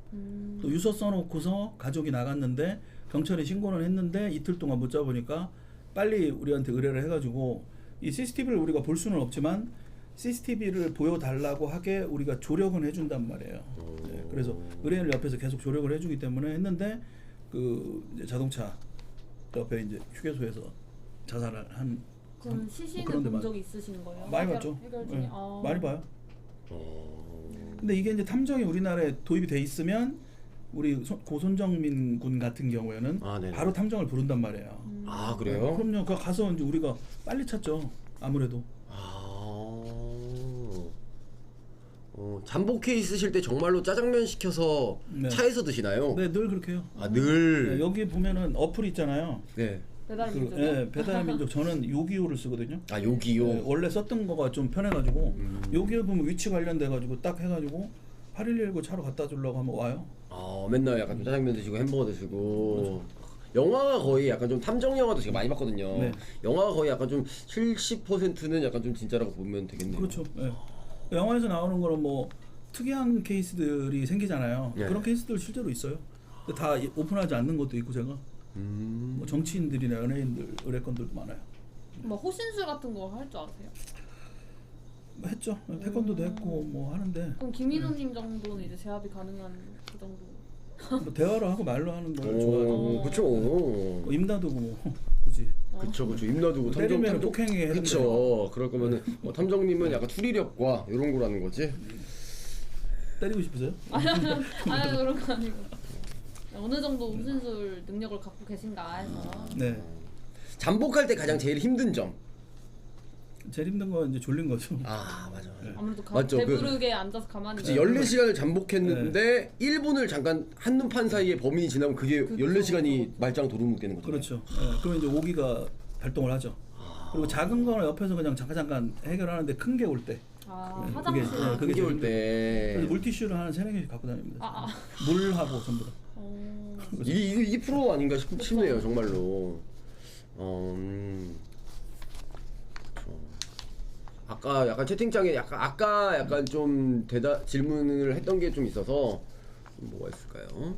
또 유서 써놓고서 가족이 나갔는데 경찰에 신고를 했는데 이틀 동안 못 잡으니까 빨리 우리한테 의뢰를 해가지고 이 CCTV를 우리가 볼 수는 없지만 CCTV를 보여달라고 하게 우리가 조력은 해준단 말이에요. 네, 그래서 의뢰인을 옆에서 계속 조력을 해주기 때문에 했는데 그 이제 자동차 옆에 이제 휴게소에서 자살을 한 그럼 시신을 그런 데 본 많- 적이 있으신 거예요? 많이 봤죠. 해결 중에. 네, 아. 많이 봐요. 근데 이게 이제 탐정이 우리나라에 도입이 돼 있으면 우리 고손정민 군 같은 경우에는 아, 네네. 바로 탐정을 부른단 말이에요. 아 그래요? 그럼요. 그 가서 이제 우리가 빨리 찾죠. 아무래도. 잠복해 있으실 때 정말로 짜장면 시켜서 네. 차에서 드시나요? 네, 늘 그렇게 해요. 아 늘. 네, 여기 보면은 어플 있잖아요. 네. 배달 그, 민족. 네, 배달 민족 저는 요기요를 쓰거든요. 아 요기요. 네, 원래 썼던 거가 좀 편해가지고 요기요 보면 위치 관련돼가지고 딱 해가지고 8119 차로 갖다 주려고 하면 와요. 맨날 약간 좀 짜장면 드시고 햄버거 드시고. 영화가 거의 약간 좀 탐정 영화도 제가 많이 봤거든요. 네. 영화가 거의 약간 좀 70%는 약간 좀 진짜라고 보면 되겠네요. 그렇죠. 네. 영화에서 나오는 거는 뭐 특이한 케이스들이 생기잖아요. 네. 그런 케이스들 실제로 있어요. 근데 다 오픈하지 않는 것도 있고 제가 뭐 정치인들이나 연예인들 의뢰건들도 많아요. 뭐 호신술 같은 거 할 줄 아세요? 뭐 했죠. 태권도도 했고 뭐 하는데 그럼 김인호님 정도는 이제 제압이 가능한 그 정도. 뭐 대화로 하고 말로 하는 걸 좋아하고 그쵸. 뭐 입놔두고 뭐 굳이 그쵸. 입놔두고 때리면 폭행해 그쵸. 그럴 거면은 탐정님은 약간 추리력과 이런 거라는 거지. 때리고 싶으세요? 아니 그런 거 아니고. 어느 정도 호신술 능력을 갖고 계신가 해서. 네. 잠복할 때 가장 제일 힘든 점. 제일 힘든 건 이제 졸린 거죠. 아 맞아. 아무래도 맞죠, 배부르게 앉아서 가만히. 그치, 14시간을 잠복했는데 1분을 잠깐 한눈 판 사이에 범인이 지나면 그게 14시간이 말짱 도루묵 되는 거죠. 그렇죠. 네. 그러면 이제 오기가 발동을 하죠. 그리고 작은 거는 옆에서 그냥 잠깐 해결하는데 큰 게 올 때. 아 네, 화장실. 그게 그게 제일 올 힘들어요. 때. 그래서 물티슈를 한 3-4개 갖고 다닙니다. 아. 물하고 전부 다. 이게 2% 아닌가 싶네요 정말로. 아까 약간 채팅창에 아까 약간 좀 질문을 했던 게 좀 있어서 뭐가 있을까요?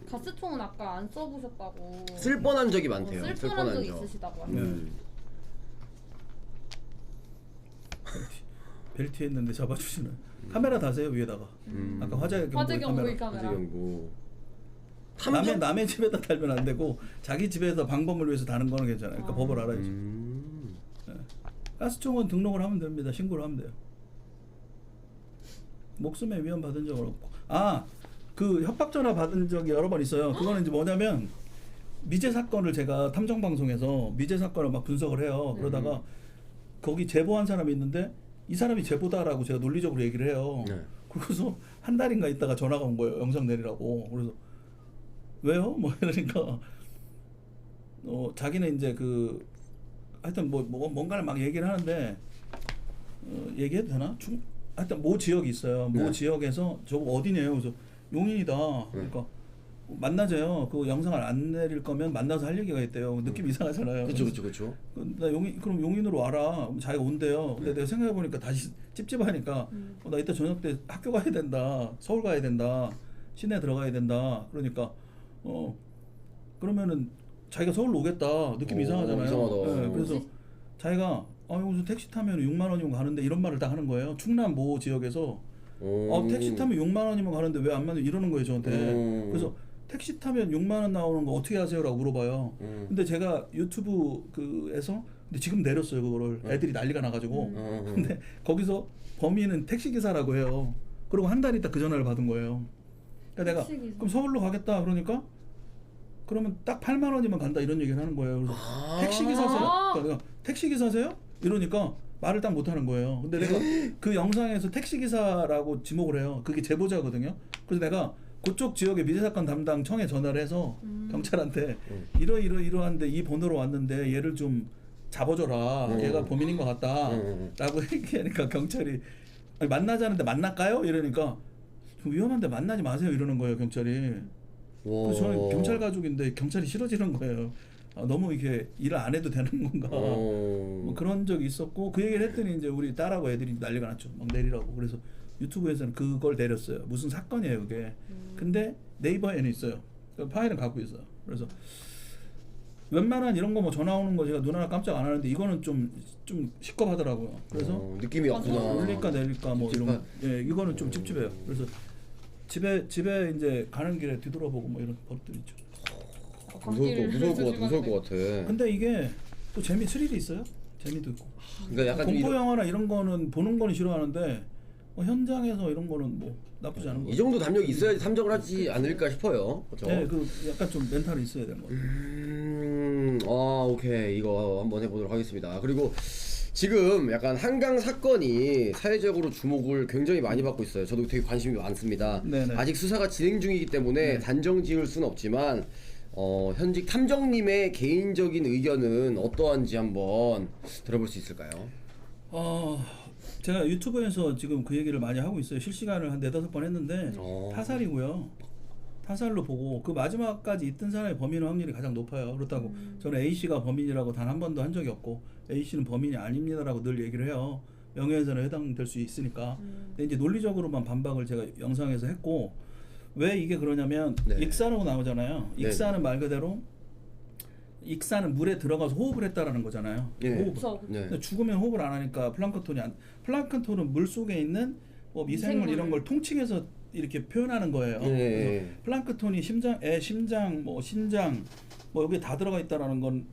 가스통은 아까 안 써보셨다고. 쓸 뻔한 적이 많대요. 쓸 뻔한 적 있으시다고 하셨어요. 벨트 했는데 잡아주시는 카메라 다세요 위에다가. 아까 화재 경보기 카메라. 화재경보. 남의 집에다 달면 안 되고 자기 집에서 방범을 위해서 다는 거는 괜찮아요. 그러니까 법을 알아야죠. 네. 가스총은 등록을 하면 됩니다. 신고를 하면 돼요. 목숨에 위험 받은 적은 없고. 그 협박 전화 받은 적이 여러 번 있어요. 그거는 이제 뭐냐면 미제 사건을 제가 탐정 방송에서 미제 사건을 막 분석을 해요. 그러다가 거기 제보한 사람이 있는데 이 사람이 제보다라고 제가 논리적으로 얘기를 해요. 네. 그래서 한 달인가 있다가 전화가 온 거예요. 영상 내리라고. 그래서 왜요? 뭐 이러니까 자기는 이제 그 하여튼 뭔가를 막 얘기를 하는데 얘기해도 되나? 하여튼 모 지역이 있어요. 모 네. 지역에서 저보고 어디냐요? 그래서 용인이다. 그러니까 만나자요. 그 영상을 안 내릴 거면 만나서 할 얘기가 있대요. 느낌 이상하잖아요. 그렇죠. 나 그럼 용인으로 와라. 자기가 온대요. 근데 내가 생각해 보니까 다시 찝찝하니까 나 이따 저녁 때 학교 가야 된다. 서울 가야 된다. 시내 들어가야 된다. 그러니까 그러면은 자기가 서울로 오겠다. 느낌 이상하잖아요. 이상하다. 네, 그래서 자기가 여기서 택시 타면 6만 원이면 가는데 이런 말을 딱 하는 거예요. 충남 모 지역에서 택시 타면 6만 원이면 가는데 왜 안 만나 이러는 거예요 저한테. 그래서 택시 타면 6만 원 나오는 거 어떻게 하세요라고 물어봐요. 근데 제가 유튜브 그에서 근데 지금 내렸어요 그거를. 애들이 난리가 나가지고. 근데 거기서 범인은 택시 기사라고 해요. 그리고 한 달 있다 그 전화를 받은 거예요. 그러니까 내가 택시 기사. 그럼 서울로 가겠다 그러니까 그러면 딱 8만 원이면 간다 이런 얘기를 하는 거예요. 그래서 택시 기사세요? 그러니까 내가 택시 기사세요? 이러니까 말을 딱 못하는 거예요. 근데 내가 그 영상에서 택시 기사라고 지목을 해요. 그게 제보자거든요. 그래서 내가 그쪽 지역의 미제사건 담당 청에 전화를 해서 경찰한테 이러한데 이 번호로 왔는데 얘를 좀 잡아줘라. 얘가 범인인 것 같다라고 얘기하니까 경찰이 아니, 만나자는데 만날까요? 이러니까 좀 위험한데 만나지 마세요 이러는 거예요 경찰이. 그래서 저는 경찰 가족인데 경찰이 싫어지는 거예요. 너무 이렇게 일을 안 해도 되는 건가 뭐 그런 적이 있었고 그 얘기를 했더니 이제 우리 딸하고 애들이 난리가 났죠. 막 내리라고. 그래서 유튜브에서는 그걸 내렸어요. 무슨 사건이에요 그게. 근데 네이버에는 있어요. 그 파일은 갖고 있어요. 그래서 웬만한 이런 거 뭐 전화 오는 거 제가 눈 하나 깜짝 안 하는데 이거는 좀 시겁하더라고요. 그래서 느낌이 왔구나. 올릴까 내릴까 뭐 이런 거. 예, 이거는 좀 찝찝해요. 그래서 집에 이제 가는 길에 뒤돌아보고 뭐 이런 법들이 있죠. 무서울 것 같아. 근데 이게 또 스릴이 있어요. 재미도 있고. 그러니까 약간 공포 영화나 이런 거는 보는 거는 싫어하는데 현장에서 이런 거는 뭐 나쁘지 않은 거. 이 정도 담력이 있어야지 탐정을 하지 않을까 싶어요. 그렇죠? 네, 그 약간 좀 멘탈이 있어야 되는 거. 오케이 이거 한번 해보도록 하겠습니다. 그리고 지금 약간 한강 사건이 사회적으로 주목을 굉장히 많이 받고 있어요. 저도 되게 관심이 많습니다. 네네. 아직 수사가 진행 중이기 때문에 단정 지을 수는 없지만 현직 탐정님의 개인적인 의견은 어떠한지 한번 들어볼 수 있을까요? 제가 유튜브에서 지금 그 얘기를 많이 하고 있어요. 실시간을 한 4-5번 했는데 타살이고요. 타살로 보고 그 마지막까지 있던 사람의 범인의 확률이 가장 높아요. 그렇다고 저는 A씨가 범인이라고 단 한 번도 한 적이 없고 A씨는 범인이 아닙니다라고 늘 얘기를 해요. 명예훼손에 해당될 수 있으니까. 근데 이제 논리적으로만 반박을 제가 영상에서 했고 왜 이게 그러냐면 익사라고 나오잖아요. 익사는 말 그대로 익사는 물에 들어가서 호흡을 했다라는 거잖아요. 호흡. 근데 죽으면 호흡을 안 하니까 플랑크톤은 물 속에 있는 뭐 미생물 이런 걸 통칭해서 이렇게 표현하는 거예요. 그래서 플랑크톤이 심장, 뭐 신장, 뭐 여기 다 들어가 있다라는 건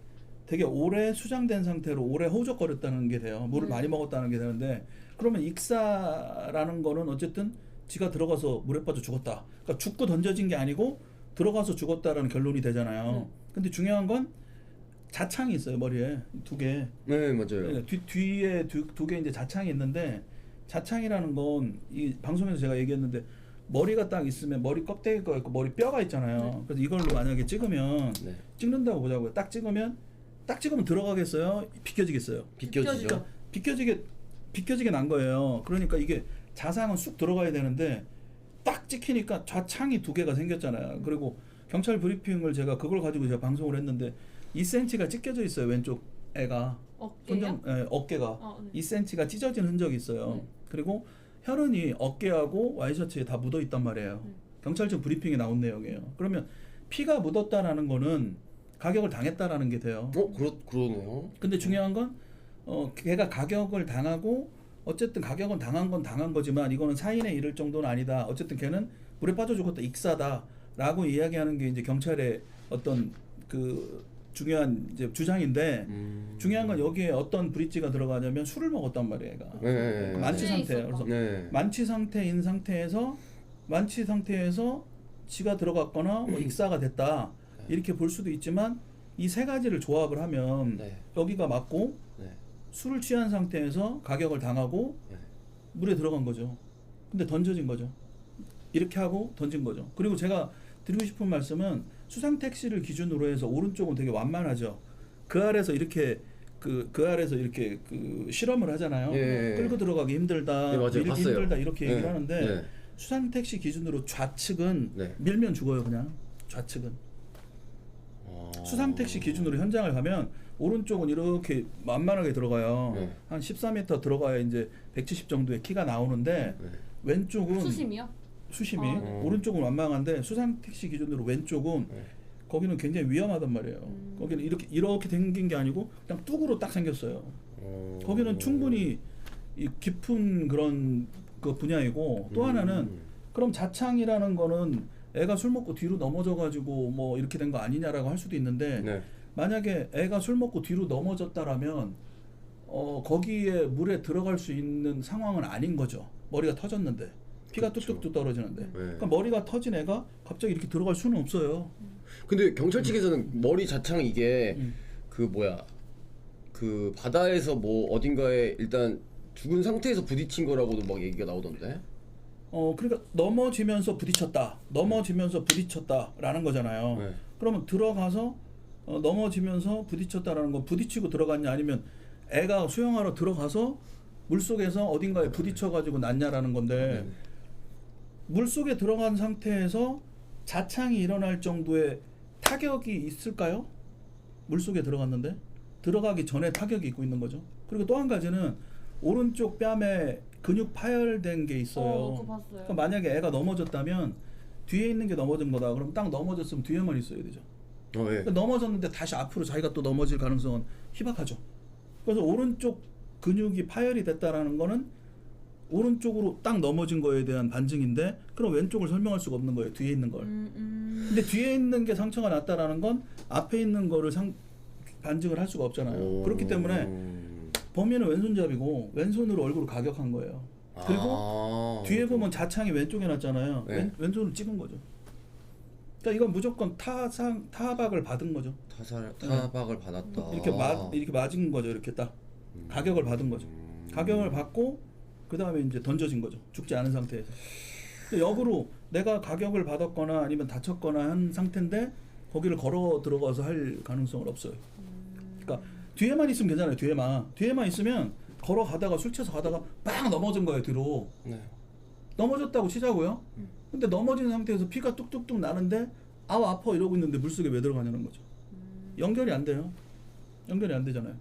되게 오래 수장된 상태로 오래 허우적거렸다는 게 돼요. 물을 많이 먹었다는 게 되는데 그러면 익사라는 거는 어쨌든 지가 들어가서 물에 빠져 죽었다. 그러니까 죽고 던져진 게 아니고 들어가서 죽었다라는 결론이 되잖아요. 근데 중요한 건 자창이 있어요 머리에 2개. 네 맞아요. 뒤에 2개 이제 자창이 있는데 자창이라는 건 이 방송에서 제가 얘기했는데 머리가 딱 있으면 머리 껍데기가 있고 머리 뼈가 있잖아요. 그래서 이걸로 만약에 찍으면 찍는다고 보자고요. 딱 찍으면 들어가겠어요? 비껴지겠어요? 비껴지죠. 비껴지게 난 거예요. 그러니까 이게 자상은 쑥 들어가야 되는데 딱 찍히니까 좌창이 2개가 생겼잖아요. 그리고 경찰 브리핑을 제가 그걸 가지고 제가 방송을 했는데 2cm가 찢겨져 있어요. 왼쪽 애가. 어깨가 2cm가 찢어진 흔적이 있어요. 그리고 혈흔이 어깨하고 와이셔츠에 다 묻어 있단 말이에요. 경찰청 브리핑에 나온 내용이에요. 그러면 피가 묻었다라는 거는 가격을 당했다라는 게 돼요. 그러네요. 근데 중요한 건 걔가 가격을 당하고 어쨌든 가격은 당한 건 당한 거지만 이거는 사인에 이를 정도는 아니다. 어쨌든 걔는 물에 빠져 죽었다. 익사다라고 이야기하는 게 이제 경찰의 어떤 그 중요한 이제 주장인데 중요한 건 여기에 어떤 브릿지가 들어가냐면 술을 먹었단 말이에요. 얘가. 만취 상태예요. 그래서 만취 상태인 상태에서 지가 들어갔거나 뭐 익사가 됐다 이렇게 볼 수도 있지만 이 세 가지를 조합을 하면 여기가 맞고 술을 취한 상태에서 가격을 당하고 물에 들어간 거죠. 근데 던져진 거죠. 이렇게 하고 던진 거죠. 그리고 제가 드리고 싶은 말씀은 수상 택시를 기준으로 해서 오른쪽은 되게 완만하죠. 그 아래서 이렇게 그 아래서 이렇게 그 실험을 하잖아요. 끌고 들어가기 힘들다, 밀기 힘들다 이렇게 얘기를 하는데 수상택시 기준으로 좌측은 네. 밀면 죽어요. 그냥 좌측은. 수상택시 기준으로 현장을 가면 오른쪽은 이렇게 만만하게 들어가요. 네. 한 14m 들어가야 이제 170 정도의 키가 나오는데 네. 왼쪽은 수심이요? 수심이 아, 네. 오른쪽은 완만한데 수상택시 기준으로 왼쪽은 네. 거기는 굉장히 위험하단 말이에요. 거기는 이렇게 생긴 게 아니고 그냥 뚝으로 딱 생겼어요. 거기는 충분히 이 깊은 그런 그 분야이고 또 하나는 그럼 자창이라는 거는 애가 술 먹고 뒤로 넘어져 가지고 뭐 이렇게 된 거 아니냐라고 할 수도 있는데 네. 만약에 애가 술 먹고 뒤로 넘어졌다라면 거기에 물에 들어갈 수 있는 상황은 아닌 거죠. 머리가 터졌는데 피가 그쵸. 뚝뚝뚝 떨어지는데 네. 그러니까 머리가 터진 애가 갑자기 이렇게 들어갈 수는 없어요. 근데 경찰 측에서는 머리 자창 이게 음. 그 뭐야 그 바다에서 뭐 어딘가에 일단 죽은 상태에서 부딪힌 거라고도 막 얘기가 나오던데. 그러니까 넘어지면서 부딪혔다라는 거잖아요. 네. 그러면 들어가서 넘어지면서 부딪혔다라는 건 부딪히고 들어갔냐 아니면 애가 수영하러 들어가서 물속에서 어딘가에 부딪혀가지고 났냐라는 건데 네. 물속에 들어간 상태에서 자창이 일어날 정도의 타격이 있을까요? 물속에 들어갔는데 들어가기 전에 타격이 있고 있는 거죠. 그리고 또 한 가지는 오른쪽 뺨에 근육 파열된 게 있어요. 그거 봤어요. 그러니까 만약에 애가 넘어졌다면 뒤에 있는 게 넘어진 거다. 그럼 딱 넘어졌으면 뒤에만 있어야 되죠. 예. 그러니까 넘어졌는데 다시 앞으로 자기가 또 넘어질 가능성은 희박하죠. 그래서 오른쪽 근육이 파열이 됐다라는 거는 오른쪽으로 딱 넘어진 거에 대한 반증인데 그럼 왼쪽을 설명할 수가 없는 거예요. 뒤에 있는 걸. 근데 뒤에 있는 게 상처가 났다라는 건 앞에 있는 거를 반증을 할 수가 없잖아요. 그렇기 때문에 범인은 왼손잡이고 왼손으로 얼굴을 가격한 거예요. 그리고 뒤에 보면 자창이 왼쪽에 났잖아요. 네. 왼손을 찍은 거죠. 그러니까 이건 무조건 타박을 받은 거죠. 타박을 받았다. 이렇게 맞은 거죠. 이렇게 딱 가격을 받은 거죠. 가격을 받고 그 다음에 이제 던져진 거죠. 죽지 않은 상태에서. 근데 역으로 내가 가격을 받았거나 아니면 다쳤거나 한 상태인데 거기를 걸어 들어가서 할 가능성은 없어요. 그러니까 뒤에만 있으면 괜찮아요. 뒤에만 있으면 걸어가다가 술 취해서 가다가 빡 넘어진 거예요. 뒤로. 네. 넘어졌다고 치자고요. 근데 넘어진 상태에서 피가 뚝뚝뚝 나는데 아우 아파 이러고 있는데 물속에 왜 들어가냐는 거죠. 연결이 안 돼요. 연결이 안 되잖아요.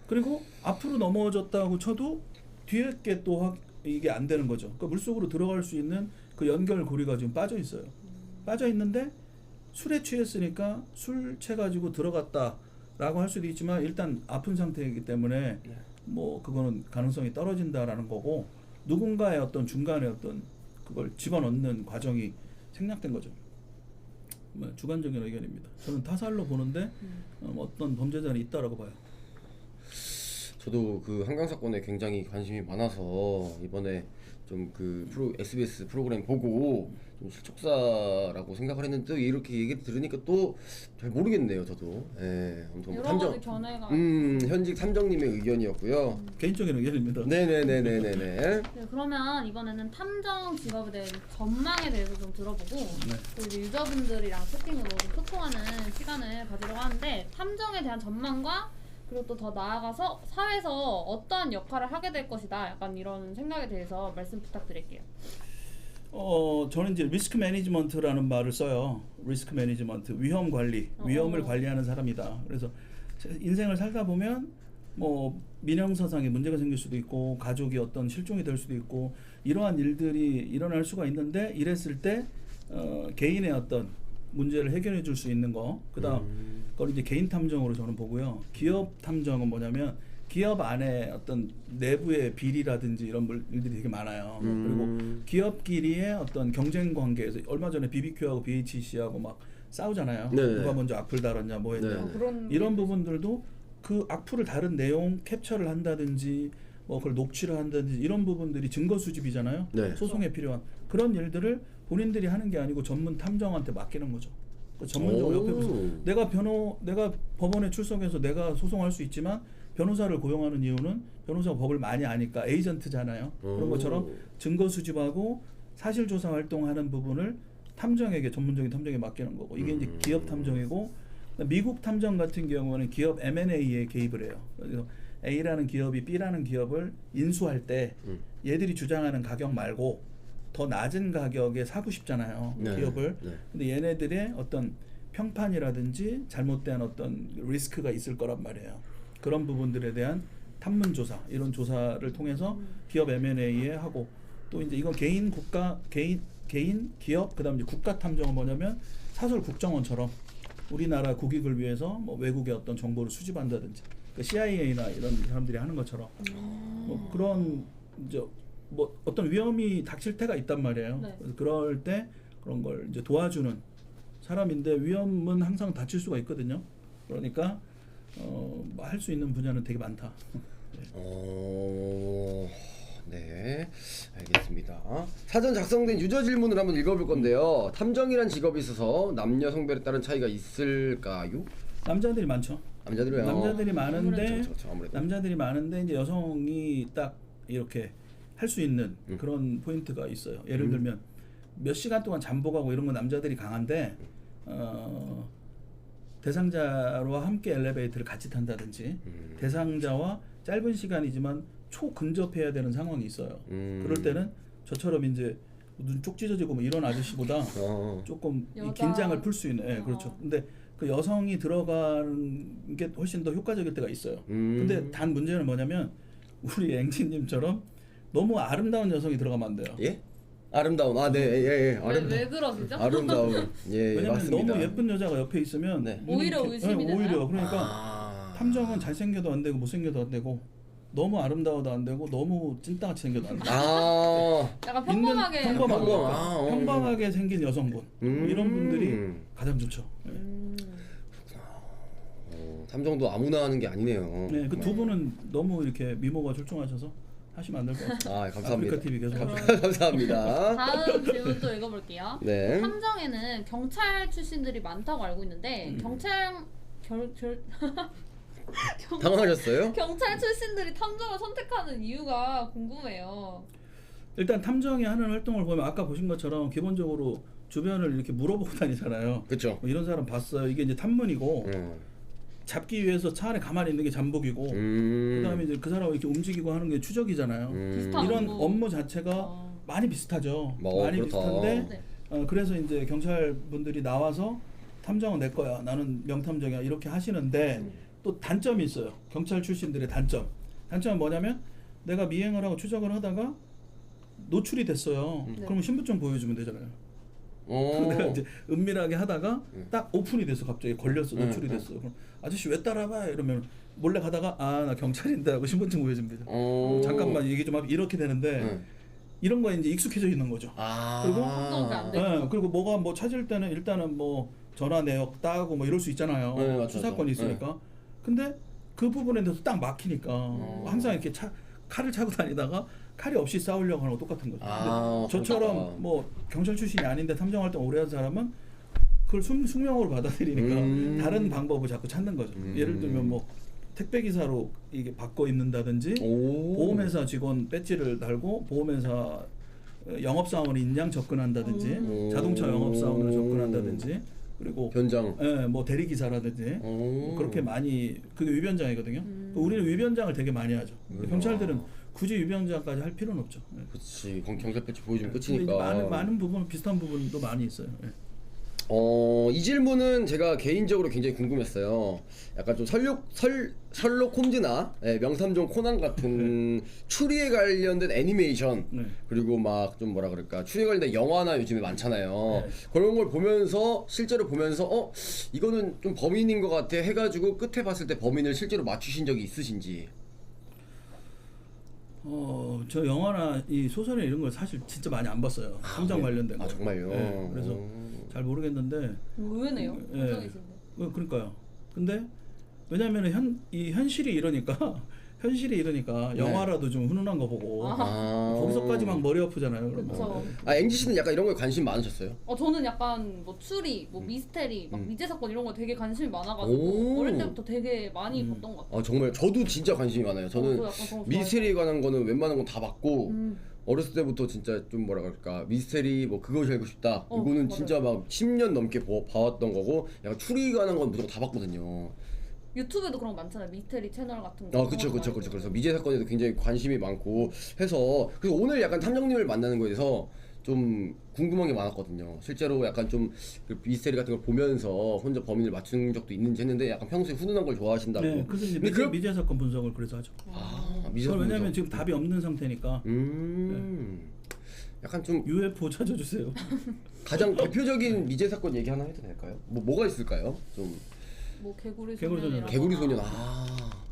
그리고 앞으로 넘어졌다고 쳐도 뒤에 게 또 이게 안 되는 거죠. 그러니까 물속으로 들어갈 수 있는 그 연결고리가 지금 빠져 있어요. 빠져 있는데 술에 취했으니까 술 취해가지고 들어갔다라고 할 수도 있지만 일단 아픈 상태이기 때문에 뭐 그거는 가능성이 떨어진다라는 거고 누군가의 어떤 중간에 어떤 그걸 집어넣는 과정이 생략된 거죠. 뭐 주관적인 의견입니다. 저는 타살로 보는데 어떤 범죄자는 있다라고 봐요. 저도 그 한강 사건에 굉장히 관심이 많아서 이번에 좀 그 SBS 프로그램 보고 좀 실족사라고 생각을 했는데 또 이렇게 얘기를 들으니까 또 잘 모르겠네요. 저도. 예. 아무튼 여러 가지 견해가 현직 탐정님의 의견이었고요. 개인적인 의견입니다. 네네네네네네. 네, 그러면 이번에는 탐정 직업에 대한 전망에 대해서 좀 들어보고 또 이제 유저분들이랑 채팅으로 좀 소통하는 시간을 가지려고 하는데 탐정에 대한 전망과 그리고 또 더 나아가서 사회에서 어떠한 역할을 하게 될 것이다 약간 이런 생각에 대해서 말씀 부탁드릴게요. 저는 이제 리스크 매니지먼트라는 말을 써요. 리스크 매니지먼트, 위험 관리, 위험을 관리하는 사람이다. 그래서 인생을 살다 보면 뭐 민형사상에 문제가 생길 수도 있고 가족이 어떤 실종이 될 수도 있고 이러한 일들이 일어날 수가 있는데 이랬을 때 개인의 어떤 문제를 해결해 줄 수 있는 거 그다음 그걸 이제 개인 탐정으로 저는 보고요. 기업 탐정은 뭐냐면 기업 안에 어떤 내부의 비리라든지 이런 일들이 되게 많아요. 그리고 기업끼리의 어떤 경쟁 관계에서 얼마 전에 BBQ하고 BHC하고 막 싸우잖아요. 네네. 누가 먼저 악플 달았냐 뭐 했냐. 네네. 그런 이런 부분들도 그 악플을 다른 내용 캡처를 한다든지 뭐 그걸 녹취를 한다든지 이런 부분들이 증거 수집이잖아요. 네. 소송에 필요한 그런 일들을 본인들이 하는 게 아니고 전문 탐정한테 맡기는 거죠. 전문적으로 옆에 내가 법원에 출석해서 내가 소송할 수 있지만 변호사를 고용하는 이유는 변호사가 법을 많이 아니까 에이전트잖아요. 그런 것처럼 증거 수집하고 사실 조사 활동하는 부분을 탐정에게 전문적인 탐정에 맡기는 거고 이게 이제 기업 탐정이고 미국 탐정 같은 경우는 기업 M&A에 개입을 해요. 그래서 A라는 기업이 B라는 기업을 인수할 때 얘들이 주장하는 가격 말고 더 낮은 가격에 사고 싶잖아요. 네. 기업을. 네. 근데 얘네들의 어떤 평판이라든지 잘못된 어떤 리스크가 있을 거란 말이에요. 그런 부분들에 대한 탐문 조사, 이런 조사를 통해서 기업 M&A에 하고, 또 이제 이건 개인 기업, 그다음에 이제 국가 탐정은 뭐냐면 사설 국정원처럼 우리나라 국익을 위해서 뭐 외국의 어떤 정보를 수집한다든지, 그 CIA나 이런 사람들이 하는 것처럼 뭐 그런 이제 뭐 어떤 위험이 닥칠 때가 있단 말이에요. 네. 그래서 그럴 때 그런 걸 이제 도와주는 사람인데, 위험은 항상 닥칠 수가 있거든요. 그러니까 할 수 있는 분야는 되게 많다. 네, 알겠습니다. 사전 작성된 유저 질문을 한번 읽어볼 건데요. 탐정이란 직업이 있어서 남녀 성별에 따른 차이가 있을까요? 남자들이 많죠. 남자들이요. 남자들이 많은데 아무래도. 남자들이 많은데 이제 여성이 딱 이렇게 할 수 있는 그런 포인트가 있어요. 예를 들면 몇 시간 동안 잠복하고 이런 건 남자들이 강한데, 대상자와 함께 엘리베이터를 같이 탄다든지, 대상자와 짧은 시간이지만 초근접해야 되는 상황이 있어요. 그럴 때는 저처럼 이제 눈 쪽 찢어지고 뭐 이런 아저씨보다 조금 이 여자. 긴장을 풀 수 있는, 예, 그렇죠. 근데 그 여성이 들어가는 게 훨씬 더 효과적일 때가 있어요. 근데 단 문제는 뭐냐면 우리 앵지님처럼 너무 아름다운 여성이 들어가면 안 돼요. 예? 아름다운. 아, 네, 예, 예. 왜 그러시죠? 아름다운. 예, 왜냐면 맞습니다. 너무 예쁜 여자가 옆에 있으면 네. 눈이 오히려 이렇게- 의심이 네, 오히려 되나요? 그러니까 탐정은 잘생겨도 안 되고 못생겨도 안 되고 너무 아름다워도 안 되고 너무 찐따같이 생겨도 안 되고 약간 평범하게 평범하게 생긴 여성분 뭐 이런 분들이 가장 좋죠. 네. 탐정도 아무나 하는 게 아니네요. 네, 그 두 분은 너무 이렇게 미모가 출중하셔서 하시면 안 될 것 같아요. 아, 감사합니다. 아프리카 TV 계속 감사합니다. 다음 질문 또 읽어볼게요. 네. 탐정에는 경찰 출신들이 많다고 알고 있는데 당황하셨어요? 경찰 출신들이 탐정을 선택하는 이유가 궁금해요. 일단 탐정이 하는 활동을 보면 아까 보신 것처럼 기본적으로 주변을 이렇게 물어보고 다니잖아요. 그렇죠. 뭐 이런 사람 봤어요. 이게 이제 탐문이고 잡기 위해서 차 안에 가만히 있는 게 잠복이고, 그다음에 이제 그 사람을 이렇게 움직이고 하는 게 추적이잖아요. 비슷한 이런 업무 자체가 많이 비슷하죠. 많이 그렇다. 비슷한데 네. 그래서 이제 경찰 분들이 나와서 탐정은 내 거야, 나는 명탐정이야 이렇게 하시는데 또 단점이 있어요. 경찰 출신들의 단점은 뭐냐면 내가 미행을 하고 추적을 하다가 노출이 됐어요. 그러면 신분증 보여주면 되잖아요. 내가 이제 은밀하게 하다가 딱 오픈이 돼서 갑자기 걸렸어, 노출이 됐어. 그럼 아저씨 왜 따라와? 이러면 몰래 가다가 아, 나 경찰인데 하고 신분증 보여주면 되죠. 잠깐만 얘기 좀 하면 이렇게 되는데 이런 거에 이제 익숙해져 있는 거죠. 그리고 그리고 뭐가 뭐 찾을 때는 일단은 뭐 전화 내역 따고 뭐 이럴 수 있잖아요. 맞죠, 수사권이 맞죠. 있으니까. 근데 그 부분에 대해서 딱 막히니까 항상 이렇게 칼을 차고 다니다가 칼이 없이 싸우려고 하는 거 똑같은 거죠. 근데 저처럼 그렇구나. 뭐 경찰 출신이 아닌데 탐정 활동 오래 한 사람은 그걸 숙명으로 받아들이니까 다른 방법을 자꾸 찾는 거죠. 예를 들면 뭐 택배 기사로 이게 받고 있는다든지, 보험회사 직원 배지를 달고 보험회사 영업사원 인양 접근한다든지, 자동차 영업사원으로 접근한다든지, 그리고 변장. 예, 뭐 대리기사라든지 뭐 그렇게 많이, 그게 위변장이거든요. 우리는 위변장을 되게 많이 하죠. 경찰들은 굳이 위변장까지 할 필요는 없죠. 예. 그렇지. 경찰 배지 보여주면 근데 끝이니까. 이제 많은 부분 비슷한 부분도 많이 있어요. 예. 이 질문은 제가 개인적으로 굉장히 궁금했어요. 약간 좀 셜록 홈즈나 명탐정 코난 같은 추리에 관련된 애니메이션, 그리고 막 좀 뭐라 그럴까, 추리에 관련된 영화나 요즘에 많잖아요. 그런 걸 보면서 실제로 보면서 이거는 좀 범인인 것 같아 해가지고 끝에 봤을 때 범인을 실제로 맞추신 적이 있으신지. 저 영화나 이 소설이나 이런 걸 사실 진짜 많이 안 봤어요. 탐정 관련된 거. 정말요? 예, 그래서 잘 모르겠는데. 의외네요. 탐정이신데. 그러니까요. 근데 왜냐면 현실이 이러니까 영화라도 좀 훈훈한 거 보고 거기서까지 막 머리 아프잖아요. 그러면. 그쵸. 앵지 씨는 약간 이런 거에 관심 많으셨어요? 저는 약간 뭐 추리, 뭐 미스테리, 막 미제 사건 이런 거 되게 관심이 많아가지고 어릴 때부터 되게 많이 봤던 것 같아요. 정말 저도 진짜 관심이 많아요. 저는 저도 약간 그런 거 미스테리에 관한 거는 웬만한 건 다 봤고, 어렸을 때부터 진짜 좀 뭐라 그럴까, 미스테리 뭐 그것이 알고 싶다, 이거는 맞아요. 진짜 막 10년 넘게 봐왔던 거고, 약간 추리에 관한 건 무조건 다 봤거든요. 유튜브에도 그런 거 많잖아요. 미스테리 채널 같은 거. 그쵸. 그래서 미제 사건에도 굉장히 관심이 많고 해서, 그래서 오늘 약간 탐정님을 만나는 거에 대해서 좀 궁금한 게 많았거든요. 실제로 약간 좀 그 미스테리 같은 걸 보면서 혼자 범인을 맞춘 적도 있는지 했는데 약간 평소에 훈훈한 걸 좋아하신다고. 네, 그래서 이제 근데 그럼- 미제 사건 분석을 그래서 하죠. 미제 그건 왜냐면 분석. 지금 답이 없는 상태니까 약간 좀 UFO 찾아주세요. 가장 대표적인 미제 사건 얘기 하나 해도 될까요? 뭐가 있을까요? 좀 뭐 개구리 개구리 소년. 개구리 소년.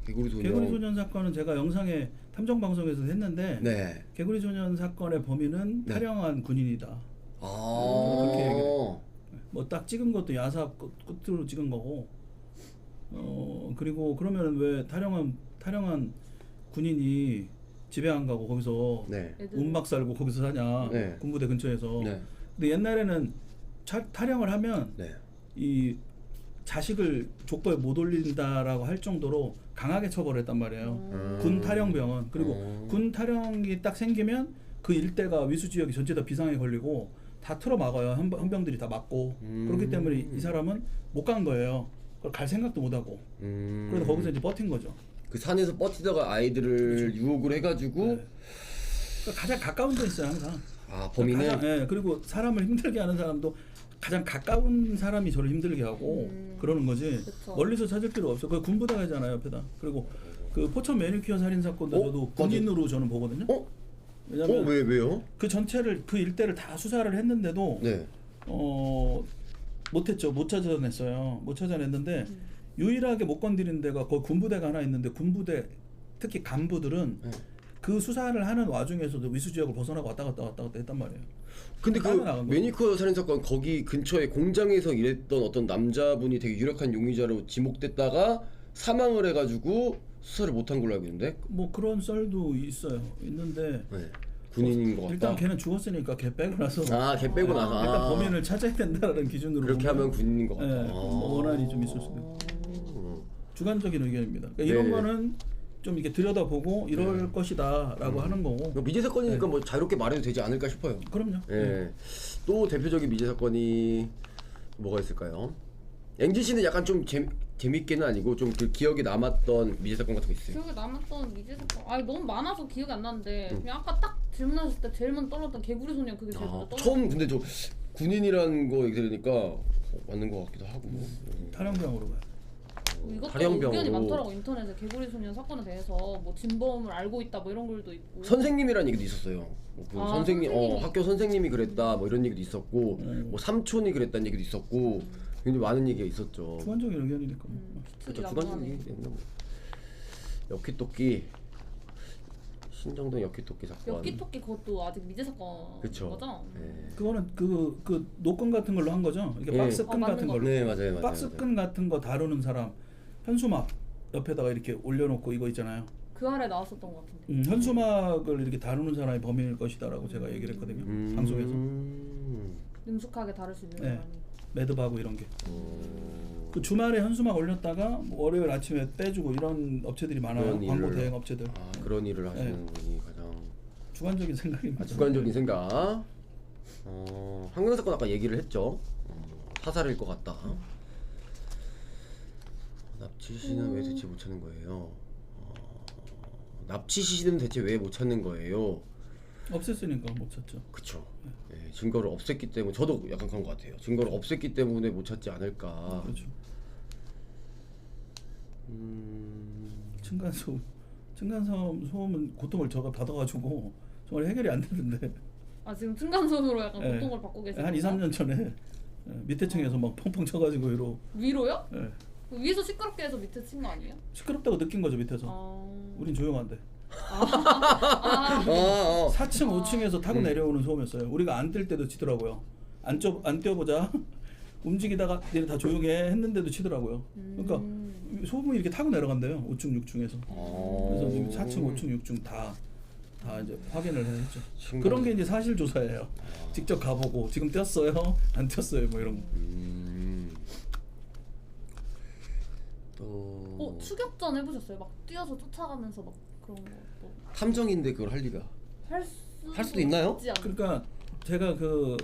개구리 소년. 개구리 소년 사건은 제가 영상에 탐정 방송에서 했는데 네. 개구리 소년 사건의 범인은 네. 탈영한 군인이다. 그렇게 얘기를 뭐 딱 찍은 것도 야사 끝으로 찍은 거고. 그리고 그러면 왜 탈영한 군인이 집에 안 가고 거기서 네. 운막 살고 거기서 사냐? 네. 군부대 근처에서. 네. 근데 옛날에는 탈영을 하면 네. 이 자식을 족보에 못 올린다라고 할 정도로 강하게 처벌했단 말이에요. 군 탈영병은. 그리고 군 탈영이 딱 생기면 그 일대가 위수 지역이 전체 다 비상에 걸리고 다 틀어 막아요. 헌병들이 다 막고. 그렇기 때문에 이 사람은 못 간 거예요. 그걸 갈 생각도 못 하고. 그래서 거기서 이제 버틴 거죠. 그 산에서 버티다가 아이들을 유혹을 해가지고 네. 그러니까 가장 가까운 데 있어요 항상. 범인은 예, 그리고 사람을 힘들게 하는 사람도 가장 가까운 사람이 저를 힘들게 하고 그러는 거지. 그쵸. 멀리서 찾을 필요 없어. 그 군부대가 있잖아요 옆에다. 그리고 그 포천 매니큐어 살인 사건도 저도 맞아. 군인으로 저는 보거든요. 왜냐면 왜요? 그 전체를 그 일대를 다 수사를 했는데도 네. 못했죠. 못 찾아냈어요. 못 찾아냈는데 유일하게 못 건드린 데가 거기 군부대가 하나 있는데 군부대 특히 간부들은 그 수사를 하는 와중에서도 위수 지역을 벗어나고 왔다 갔다 했단 말이에요. 근데 그 빠져나간 거죠. 매니큐어 살인 사건 거기 근처에 공장에서 일했던 어떤 남자분이 되게 유력한 용의자로 지목됐다가 사망을 해가지고 수사를 못한 걸로 알고 있는데. 뭐 그런 썰도 있는데 네. 군인인 것 같다. 일단 걔는 죽었으니까 걔 빼고 나서 걔 빼고 나서 일단 범인을 찾아야 된다라는 기준으로 그렇게 보면, 하면 군인인 것 같다. 예, 뭐 원한이 좀 있을 수도 있고. 주관적인 의견입니다. 그러니까 이런 네. 거는 좀 이렇게 들여다보고 이럴 것이다라고 하는 거고. 미제 사건이니까 뭐 자유롭게 말해도 되지 않을까 싶어요. 그럼요. 예. 또 대표적인 미제 사건이 뭐가 있을까요? 앵지 씨는 약간 좀 재밌게는 아니고 좀 그 기억에 남았던 미제 사건 같은 거 있어요? 기억에 남았던 미제 사건. 너무 많아서 기억이 안 나는데 그냥 아까 딱 질문하셨을 때 제일 먼저 떠올랐던 개구리 소년 그게 제일 먼저 떠올랐어요. 처음 근데 저 군인이라는 거 들으니까 맞는 것 같기도 하고. 탈영병으로 가요. 이것도 탈영병으로. 의견이 많더라고 인터넷에 개구리 소년 사건에 대해서 뭐 진범을 알고 있다 뭐 이런 글도 있고. 선생님이라는 얘기도 있었어요. 그 선생님, 선생님이. 학교 선생님이 그랬다 뭐 이런 얘기도 있었고, 뭐 삼촌이 그랬다는 얘기도 있었고, 굉장히 많은 얘기가 있었죠. 주관적인 의견이니까. 그렇죠. 추측이 주관적인 난무하네. 얘기인데 뭐. 엽기토끼 신정동 엽기토끼 사건. 엽기토끼 그것도 아직 미제 사건인 그쵸. 거죠? 네. 그거는 그 노건 같은 걸로 한 거죠. 이게 예. 박스끈 맞는 같은 거. 걸로. 네 맞아요. 박스끈 같은 거 다루는 사람 현수막 옆에다가 이렇게 올려놓고 이거 있잖아요. 그 아래 나왔었던 것 같은데. 현수막을 이렇게 다루는 사람이 범인일 것이다라고 제가 얘기를 했거든요. 방송에서 능숙하게 다룰 수 있는 네. 사람이. 매듭하고 이런 게. 그 주말에 현수막 올렸다가 뭐 월요일 아침에 빼주고 이런 업체들이 많아요. 그런 광고 일을- 대행 업체들. 그런 일을 하시는 분이 가장 주관적인 생각이 맞아요. 주관적인 생각. 황경 사건 아까 얘기를 했죠. 사살일 것 같다. 납치 시신은 왜 대체 못 찾는 거예요? 납치 시신은 대체 왜 못 찾는 거예요? 없앴으니까 못 찾죠. 그쵸. 예, 증거를 없앴기 때문에 저도 약간 그런 것 같아요. 증거를 없앴기 때문에 못 찾지 않을까. 그렇죠. 층간소음 소음은 고통을 저가 받아가지고 정말 해결이 안 되는데 지금 층간소음으로 약간 네. 고통을 받고 계세요. 한 2, 3년 전에 밑에 층에서 막 펑펑 쳐가지고 위로 위로요? 예. 위에서 시끄럽게 해서 밑에 친 거 아니에요? 시끄럽다고 느낀 거죠 밑에서. 우린 조용한데. 4층, 5층에서 타고 내려오는 소음이었어요. 우리가 안 뛸 때도 치더라고요. 안 뛰어보자. 움직이다가 얘네 다 조용해 했는데도 치더라고요. 그러니까 소음이 이렇게 타고 내려간대요. 5층, 6층에서. 그래서 지금 4층, 5층, 6층 다 이제 확인을 했죠. 그런 게 이제 사실 조사예요. 직접 가보고 지금 뛰었어요, 안 뛰었어요, 뭐 이런 거. 또 추격전 해보셨어요? 막 뛰어서 쫓아가면서 막 그런 거 뭐. 탐정인데 그걸 할 리가 할 수도 있나요? 있지 않나요? 그러니까 제가 그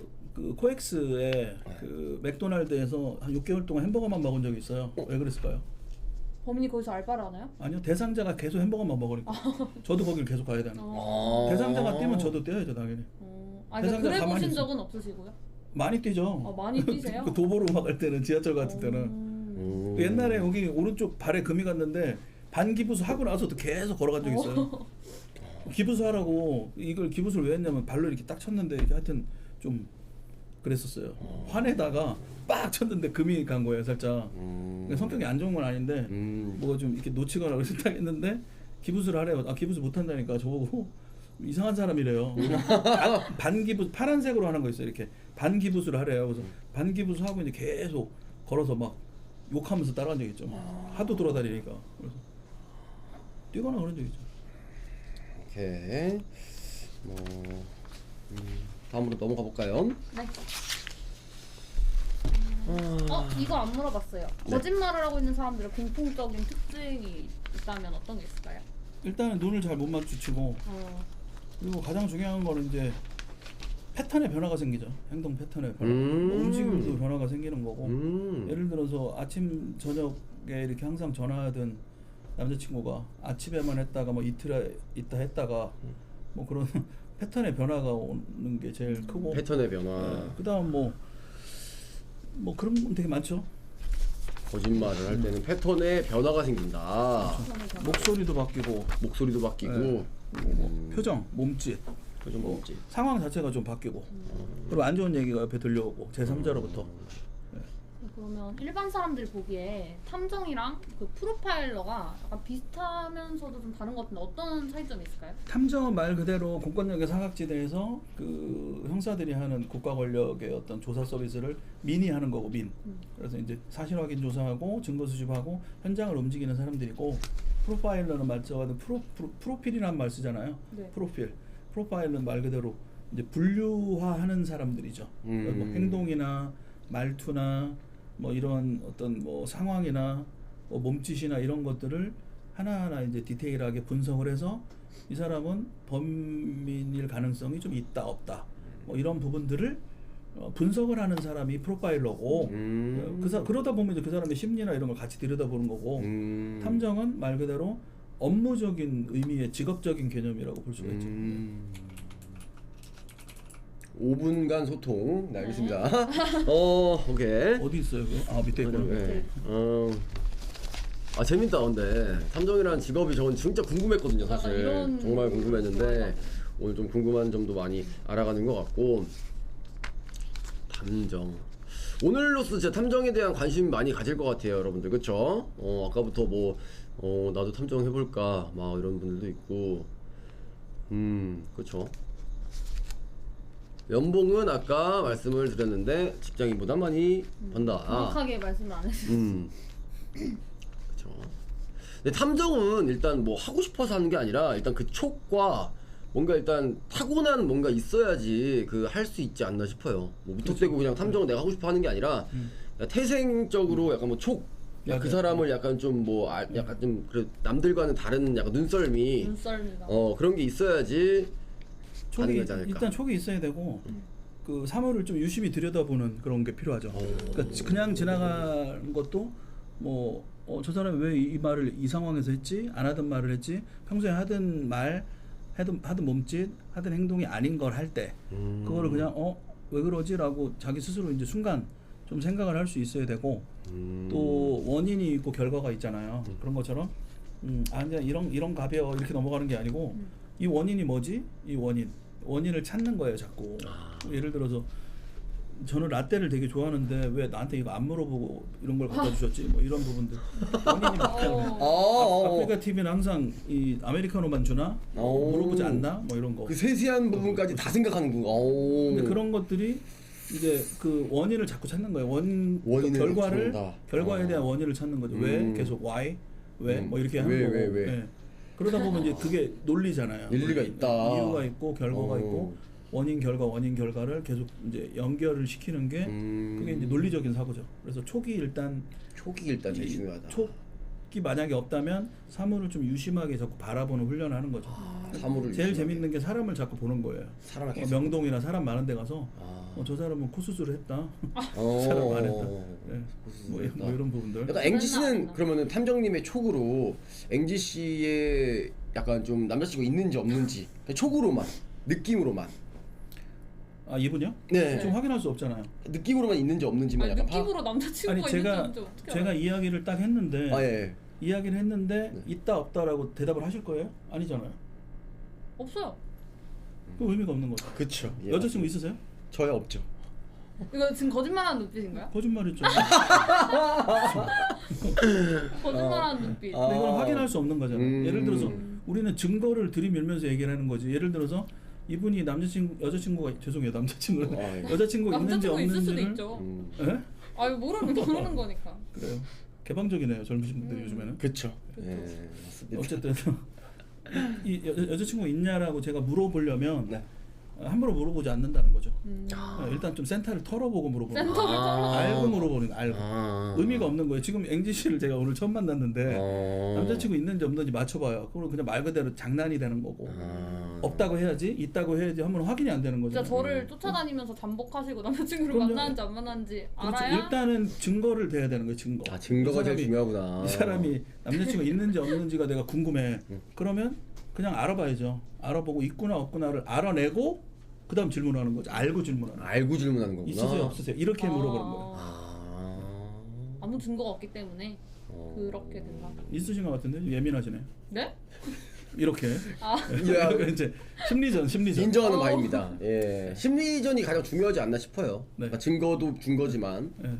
코엑스에 그 맥도날드에서 한 6개월 동안 햄버거만 먹은 적이 있어요. 왜 그랬을까요? 범인이 거기서 알바를 하나요? 아니요, 대상자가 계속 햄버거만 먹으니까 저도 거기를 계속 가야 되는. 대상자가 뛰면 저도 뛰어야죠 당연히. 아, 그러니까 세상에 그래 가만히 보신 있어. 적은 없으시고요? 많이 뛰죠. 많이 뛰세요? 그 도보로 막 갈 때는 지하철 같은 때는 음. 옛날에 여기 오른쪽 발에 금이 갔는데 반기부수 하고 나서도 계속 걸어간 적 있어요. 기부수 하라고 이걸 기부수를 왜 했냐면 발로 이렇게 딱 쳤는데 이렇게 하여튼 좀 그랬었어요. 화내다가 빡 쳤는데 금이 간 거예요, 살짝. 그러니까 성격이 안 좋은 건 아닌데 뭐가 좀 이렇게 놓치거나 그래서 딱 했는데 기부수를 하래요. 아 기부수 못 한다니까 저보고 이상한 사람이래요. 반기부 파란색으로 하는 거 있어요. 이렇게 반기부수를 하래요. 그래서 반기부수 하고 이제 계속 걸어서 막 욕하면서 따라간 적 있죠. 하도 돌아다니니까. 그래서 뛰거나 그런 적 있죠. 오케이. 다음으로 넘어가 볼까요? 네. 이거 안 물어봤어요. 네. 거짓말을 하고 있는 사람들의 공통적인 특징이 있다면 어떤 게 있을까요? 일단은 눈을 잘 못 마주치고 그리고 가장 중요한 거는 이제 패턴의 변화가 생기죠. 행동 패턴의 변화. 움직임도 변화가 생기는 거고 예를 들어서 아침 저녁에 이렇게 항상 전화하던 남자친구가 아침에만 했다가 뭐 이틀 있다 했다가 뭐 그런 패턴의 변화가 오는 게 제일 크고 패턴의 변화. 네. 그다음 뭐 그런 건 되게 많죠. 거짓말을 할 때는 패턴의 변화가 생긴다. 목소리도 바뀌고 목소리도 바뀌고 네. 표정, 몸짓, 표정 몸짓. 상황 자체가 좀 바뀌고 그리고 안 좋은 얘기가 옆에 들려오고 제3자로부터 그러면 일반 사람들이 보기에 탐정이랑 그 프로파일러가 약간 비슷하면서도 좀 다른 것 같은데 어떤 차이점이 있을까요? 탐정은 말 그대로 공권력의 사각지대에서 그 형사들이 하는 국가 권력의 어떤 조사 서비스를 민이 하는 거고 민. 그래서 이제 사실 확인 조사하고 증거 수집하고 현장을 움직이는 사람들이고 프로파일러는 말처럼 프로필이라는 말 쓰잖아요. 네. 프로파일러는 말 그대로 이제 분류화하는 사람들이죠. 뭐 행동이나 말투나 뭐 이런 어떤 뭐 상황이나 뭐 몸짓이나 이런 것들을 하나하나 이제 디테일하게 분석을 해서 이 사람은 범인일 가능성이 좀 있다 없다 뭐 이런 부분들을 분석을 하는 사람이 프로파일러고 그러다 보면 이제 그 사람의 심리나 이런 걸 같이 들여다보는 거고 탐정은 말 그대로 업무적인 의미의 직업적인 개념이라고 볼 수가 있죠. 5분간 소통. 네, 알겠습니다. 오케이. 어디 있어요? 그거? 아 밑에 있구나. 네. 재밌다. 근데 탐정이라는 직업이 저는 진짜 궁금했거든요, 사실. 이런 정말 궁금했는데 오늘 좀 궁금한 점도 많이 알아가는 것 같고. 탐정. 오늘로써 진짜 탐정에 대한 관심이 많이 가질 것 같아요, 여러분들. 그쵸? 아까부터 나도 탐정 해볼까 막 이런 분들도 있고. 그쵸? 연봉은 아까 말씀을 드렸는데 직장인보다 많이 번다. 정확하게 말씀을 안 해주셨어요. 그렇죠. 근데 탐정은 일단 뭐 하고 싶어서 하는 게 아니라 일단 그 촉과 뭔가 일단 타고난 뭔가 있어야지 그 할 수 있지 않나 싶어요. 뭐 무턱대고 그냥 탐정을 내가 하고 싶어 하는 게 아니라 태생적으로 약간 뭐 촉. 그 사람을 약간 좀 뭐 약간 좀 그래 남들과는 다른 약간 눈썰미가 그런 게 있어야지. 일단 촉이 있어야 되고 그 사물을 좀 유심히 들여다보는 그런 게 필요하죠. 그러니까 그냥 지나간 것도 뭐 저 사람이 왜 이 말을 이 상황에서 했지? 안 하던 말을 했지? 평소에 하던 말, 하던 몸짓, 하던 행동이 아닌 걸 할 때 그거를 그냥 왜 그러지라고 자기 스스로 이제 순간 좀 생각을 할 수 있어야 되고 또 원인이 있고 결과가 있잖아요. 그런 것처럼 그냥 이런 가벼워 이렇게 넘어가는 게 아니고 이 원인이 뭐지? 이 원인을 찾는 거예요, 자꾸. 예를 들어서 저는 라떼를 되게 좋아하는데 왜 나한테 이거 안 물어보고 이런 걸 갖다 주셨지? 뭐 이런 부분들. 원인이 아프리카 TV는 항상 이 아메리카노만 주나? 물어보지 않나? 뭐 이런 거. 그 세세한 부분까지 다 생각하는구나. 근데 그런 것들이 이제 그 원인을 자꾸 찾는 거예요. 결과에 대한 원인을 찾는 거죠. 왜 계속 why? 왜? 뭐 이렇게 하는 거고. 왜? 네. 그러다 보면 이제 그게 논리잖아요. 일리가 있다. 이유가 있고 결과가 있고 원인 결과를 계속 이제 연결을 시키는 게 그게 이제 논리적인 사고죠. 그래서 촉이 일단 제일 중요하다. 촉이 만약에 없다면 사물을 좀 유심하게 자꾸 바라보는 훈련을 하는 거죠. 사물을 제일 유심하게. 재밌는 게 사람을 자꾸 보는 거예요. 사람을 계속 명동이나 사람 많은 데 가서 저 사람은 코 수술을 했다. 사람 안 했다. 네. 뭐 이런 부분들. 약간 앵지 씨는 그러면은 탐정님의 촉으로 앵지 씨의 약간 좀 남자친구 있는지 없는지 그냥 촉으로만 느낌으로만. 아 이분요? 네. 지금 확인할 수 없잖아요. 느낌으로만 있는지 없는지만 아니, 약간 느낌으로 남자친구가 아니 제가 있는지 어떻게 제가 알아요? 이야기를 딱 했는데 아 예. 이야기를 했는데 있다 없다라고 대답을 하실 거예요? 아니잖아요. 없어요. 그 의미가 없는 거죠. 그쵸. 예. 여자친구 있으세요? 저야 없죠. 이거 지금 거짓말하는 눈빛인가요? 거짓말이죠. 거짓말하는 눈빛. 아. 근데 이건 확인할 수 없는 거잖아요. 예를 들어서 음. 우리는 증거를 들이밀면서 얘기를 하는 거지. 예를 들어서 이분이 여자친구가 죄송해요 남자친구 아, 예. 여자친구 있는지 남자친구 있을 수도 없는지를 있죠. 예? 아유 모르는 거니까. 그래요. 개방적이네요 젊으신 분들 음. 요즘에는. 그쵸. 그쵸. 예. 맞습니다. 어쨌든 이 여자친구 있냐라고 제가 물어보려면 네. 함부로 물어보지 않는다는 거죠. 음. 일단 좀 센터를 털어보고 물어보는 거예요. 센터를 아. 털어. 알고 물어보는 거 알고. 아. 의미가 없는 거예요. 지금 앵지 씨를 제가 오늘 처음 만났는데 남자친구 있는지 없는지 맞춰봐요. 그럼 그냥 말 그대로 장난이 되는 거고 없다고 해야지 있다고 해야지 하면 확인이 안 되는 거죠. 진짜 저를 쫓아다니면서 잠복하시고 남자친구를 그럼요. 만나는지 안 만나는지 그렇죠. 알아야. 일단은 증거를 대야 되는 거예요. 증거. 아 증거가 이 제일 사람이- 중요하구나. 이 사람이 남자친구가 있는지 없는지가 내가 궁금해. 그러면 그냥 알아봐야죠. 알아보고 있구나 없구나를 알아내고 그다음 질문하는 거죠. 알고 질문하는 거. 알고 질문하는 거구나. 있으세요 없으세요 이렇게 아. 물어보는 거예요. 아. 아무 증거가 없기 때문에 어. 그렇게 된다. 있으신 것 같은데 예민하시네. 네? 이렇게. 아 야, 이렇게 이제 심리전. 인정하는 어. 바입니다. 예. 심리전이 가장 중요하지 않나 싶어요. 네. 그러니까 증거도 증거지만. 예,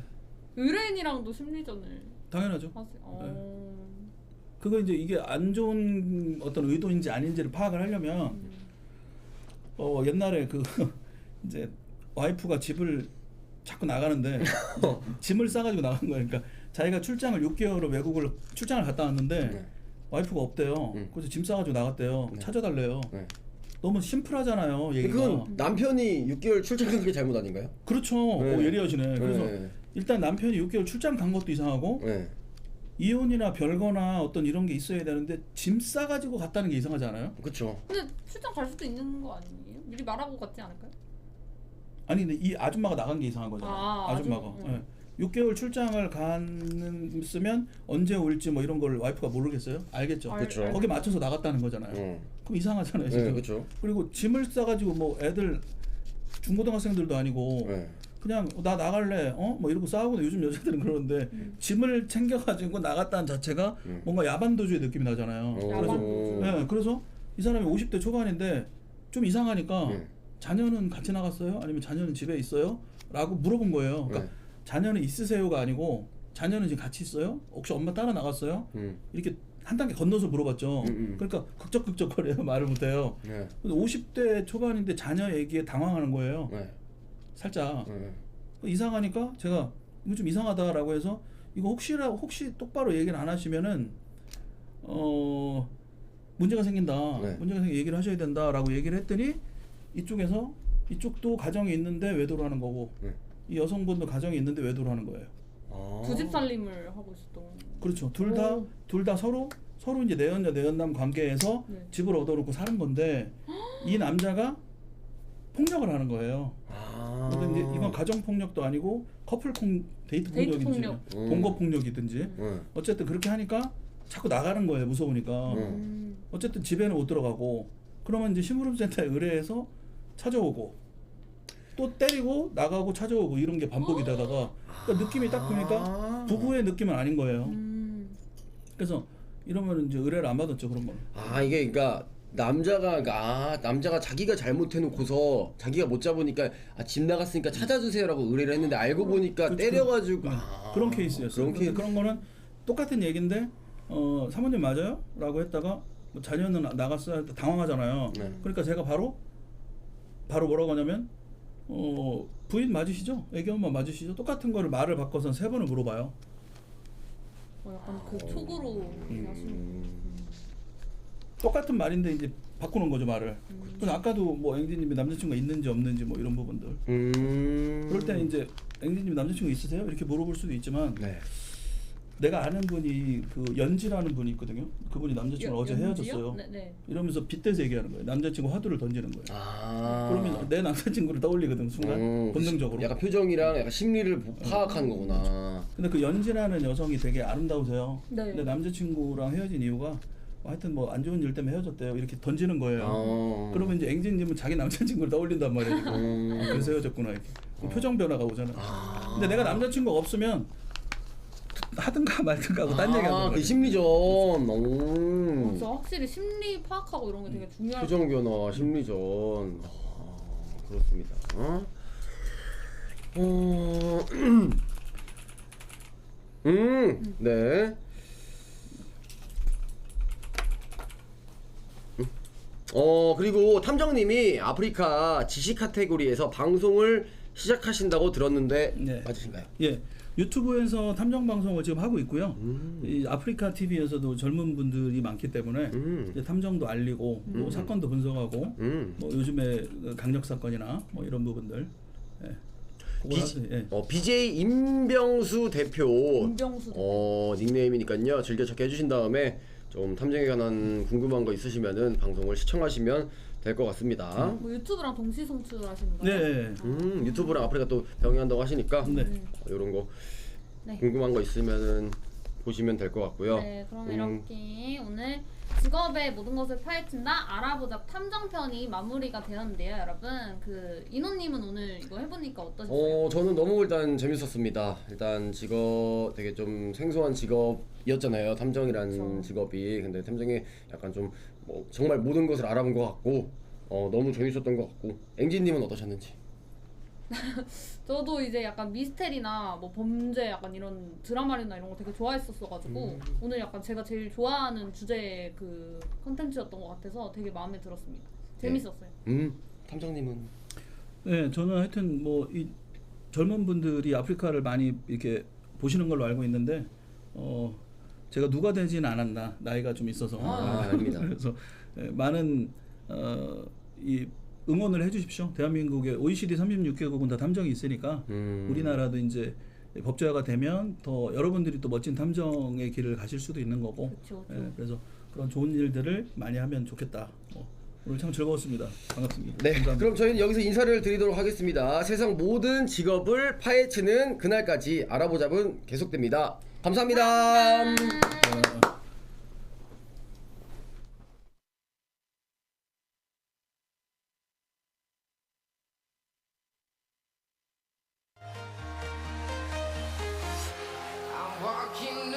의뢰인이랑도 심리전을 당연하죠. 하세요. 그거 이제 이게 안 좋은 어떤 의도인지 아닌지를 파악을 하려면 옛날에 그 이제 와이프가 집을 자꾸 나가는데 짐을 싸가지고 나간 거예요. 그러니까 자기가 출장을 6개월을 외국을 출장을 갔다 왔는데 네. 와이프가 없대요. 그래서 짐 싸가지고 나갔대요. 네. 찾아달래요. 네. 너무 심플하잖아요. 얘기가. 그건 남편이 6개월 출장 간 게 잘못 아닌가요? 그렇죠. 네. 예리하시네. 그래서 네. 일단 남편이 6개월 출장 간 것도 이상하고 네. 이혼이나 별거나 어떤 이런 게 있어야 되는데 짐 싸가지고 갔다는 게 이상하지 않아요? 그렇죠. 근데 출장 갈 수도 있는 거 아니에요? 미리 말하고 갔지 않을까요? 아니 근데 이 아줌마가 나간 게 이상한 거잖아요. 아, 아줌마가. 아줌마. 예. 6개월 출장을 갔으면 언제 올지 뭐 이런 걸 와이프가 모르겠어요? 알겠죠. 그쵸. 거기에 맞춰서 나갔다는 거잖아요. 그럼 이상하잖아요. 네, 지금. 그렇죠. 그리고 짐을 싸가지고 뭐 애들 중고등학생들도 아니고 네. 그냥 나 나갈래 뭐 이러고 싸우고 요즘 여자들은 그러는데 짐을 챙겨가지고 나갔다는 자체가 뭔가 야반도주의 느낌이 나잖아요. 그래서 야반도주. 네, 그래서 이 사람이 50대 초반인데 좀 이상하니까 네. 자녀는 같이 나갔어요? 아니면 자녀는 집에 있어요? 라고 물어본 거예요. 그러니까 네. 자녀는 있으세요가 아니고 자녀는 지금 같이 있어요? 혹시 엄마 따라 나갔어요? 이렇게 한 단계 건너서 물어봤죠. 그러니까 극적극적거려요. 말을 못해요. 네. 근데 50대 초반인데 자녀 얘기에 당황하는 거예요. 네. 살짝 네. 이상하니까 제가 이거 좀 이상하다라고 해서 이거 혹시 똑바로 얘기를 안 하시면은 문제가 생긴다. 네. 문제가 생겨 얘기를 하셔야 된다라고 얘기를 했더니 이쪽도 가정이 있는데 외도를 하는 거고 네. 이 여성분도 가정이 있는데 외도를 하는 거예요. 아. 두 집 살림을 하고 있었던. 그렇죠. 둘 다 서로 이제 내연녀 내연남 관계에서 네. 집을 얻어놓고 사는 건데 이 남자가 폭력을 하는 거예요. 아. 근데 이제 이건 가정 폭력도 아니고 데이트 데이트 폭력이든지 폭력. 동거 폭력이든지 네. 어쨌든 그렇게 하니까 자꾸 나가는 거예요. 무서우니까. 어쨌든 집에는 못 들어가고 그러면 이제 심부름센터에 의뢰해서 찾아오고 또 때리고 나가고 찾아오고 이런 게 반복이 되다가 그러니까 느낌이 딱 보니까 부부의 느낌은 아닌 거예요. 그래서 이러면 이제 의뢰를 안 받았죠. 그런 거는. 아 이게 그러니까 남자가 자기가 잘못해놓고서 자기가 못 잡으니까 집 나갔으니까 찾아주세요라고 의뢰를 했는데 알고 보니까 그렇죠. 때려가지고 네. 그런 케이스였어요. 그런 거는 똑같은 얘기인데 사모님 맞아요? 라고 했다가 뭐 자녀는 나갔어요. 당황하잖아요. 네. 그러니까 제가 바로 뭐라고 하냐면 부인 맞으시죠? 애기 엄마 맞으시죠? 똑같은 거를 말을 바꿔서 3번을 물어봐요. 약간 그 촉으로 얘기하시는. 똑같은 말인데 이제 바꾸는 거죠 말을. 그래서 아까도 뭐 앵지님이 남자친구가 있는지 없는지 뭐 이런 부분들. 그럴 때는 이제 앵지님 남자친구 있으세요? 이렇게 물어볼 수도 있지만 네. 내가 아는 분이 그 연지라는 분이 있거든요. 그분이 남자친구랑 어제 헤어졌어요. 네. 이러면서 빗대서 얘기하는 거예요. 남자친구 화두를 던지는 거예요. 아. 그러면 내 남자친구를 떠올리거든 순간 본능적으로. 약간 표정이랑 약간 심리를 파악하는 거구나. 근데 그 연지라는 여성이 되게 아름다우세요. 네. 근데 남자친구랑 헤어진 이유가 하여튼 뭐 안 좋은 일 때문에 헤어졌대요. 이렇게 던지는 거예요. 아. 그러면 이제 앵진님은 자기 남자친구를 떠올린단 말이에요. 지금. 그래서 헤어졌구나 이렇게. 그럼 표정 변화가 오잖아. 근데 내가 남자친구가 없으면 하든가 말든가 하고 딴 얘기하는 거예요. 그 심리전. 진짜 확실히 심리 파악하고 이런 게 되게 중요할 표정 변화, 심리전. 그렇습니다. 네. 그리고 탐정님이 아프리카 지식 카테고리에서 방송을 시작하신다고 들었는데 네. 맞으신가요? 예, 유튜브에서 탐정 방송을 지금 하고 있고요. 이 아프리카 TV에서도 젊은 분들이 많기 때문에 이제 탐정도 알리고 또 사건도 분석하고 뭐 요즘에 강력 사건이나 뭐 이런 부분들. 예. 그거 하세요. 예. BJ 임병수 대표. 임병수 닉네임이니까요. 즐겨 찾기 해주신 다음에 좀 탐정에 관한 궁금한 거 있으시면은 방송을 시청하시면 될 것 같습니다. 뭐 유튜브랑 동시 송출하시는 거예요? 네. 유튜브랑 아프리카 또 병행한다고 하시니까 네. 이런 거 네. 궁금한 거 있으면은 보시면 될 것 같고요. 네, 그럼 이렇게 오늘 직업의 모든 것을 파헤친다 알아보자 탐정편이 마무리가 되었는데요, 여러분. 그 인호님은 오늘 이거 해보니까 어떠셨어요? 저는 너무 일단 재밌었습니다. 일단 되게 좀 생소한 직업이었잖아요. 탐정이라는 그쵸. 직업이. 근데 탐정이 약간 좀 뭐 정말 모든 것을 알아본 것 같고 너무 재밌었던 것 같고. 앵지님은 어떠셨는지? 저도 이제 약간 미스테리나 뭐 범죄 약간 이런 드라마나 이런 거 되게 좋아했었어가지고 오늘 약간 제가 제일 좋아하는 주제 그 컨텐츠였던 것 같아서 되게 마음에 들었습니다. 재밌었어요. 탐정님은? 네, 저는 하여튼 뭐 이 젊은 분들이 아프리카를 많이 이렇게 보시는 걸로 알고 있는데 제가 누가 되지는 않았나 나이가 좀 있어서 아닙니다. 그래서 많은 이 응원을 해주십시오. 대한민국의 OECD 36개국은 다 탐정이 있으니까 우리나라도 이제 법제화가 되면 더 여러분들이 또 멋진 탐정의 길을 가실 수도 있는 거고. 그쵸. 그래서 그런 좋은 일들을 많이 하면 좋겠다. 오늘 참 즐거웠습니다. 반갑습니다. 네, 감사합니다. 그럼 저희는 여기서 인사를 드리도록 하겠습니다. 세상 모든 직업을 파헤치는 그날까지 알아보자분 계속됩니다. 감사합니다. I'm walking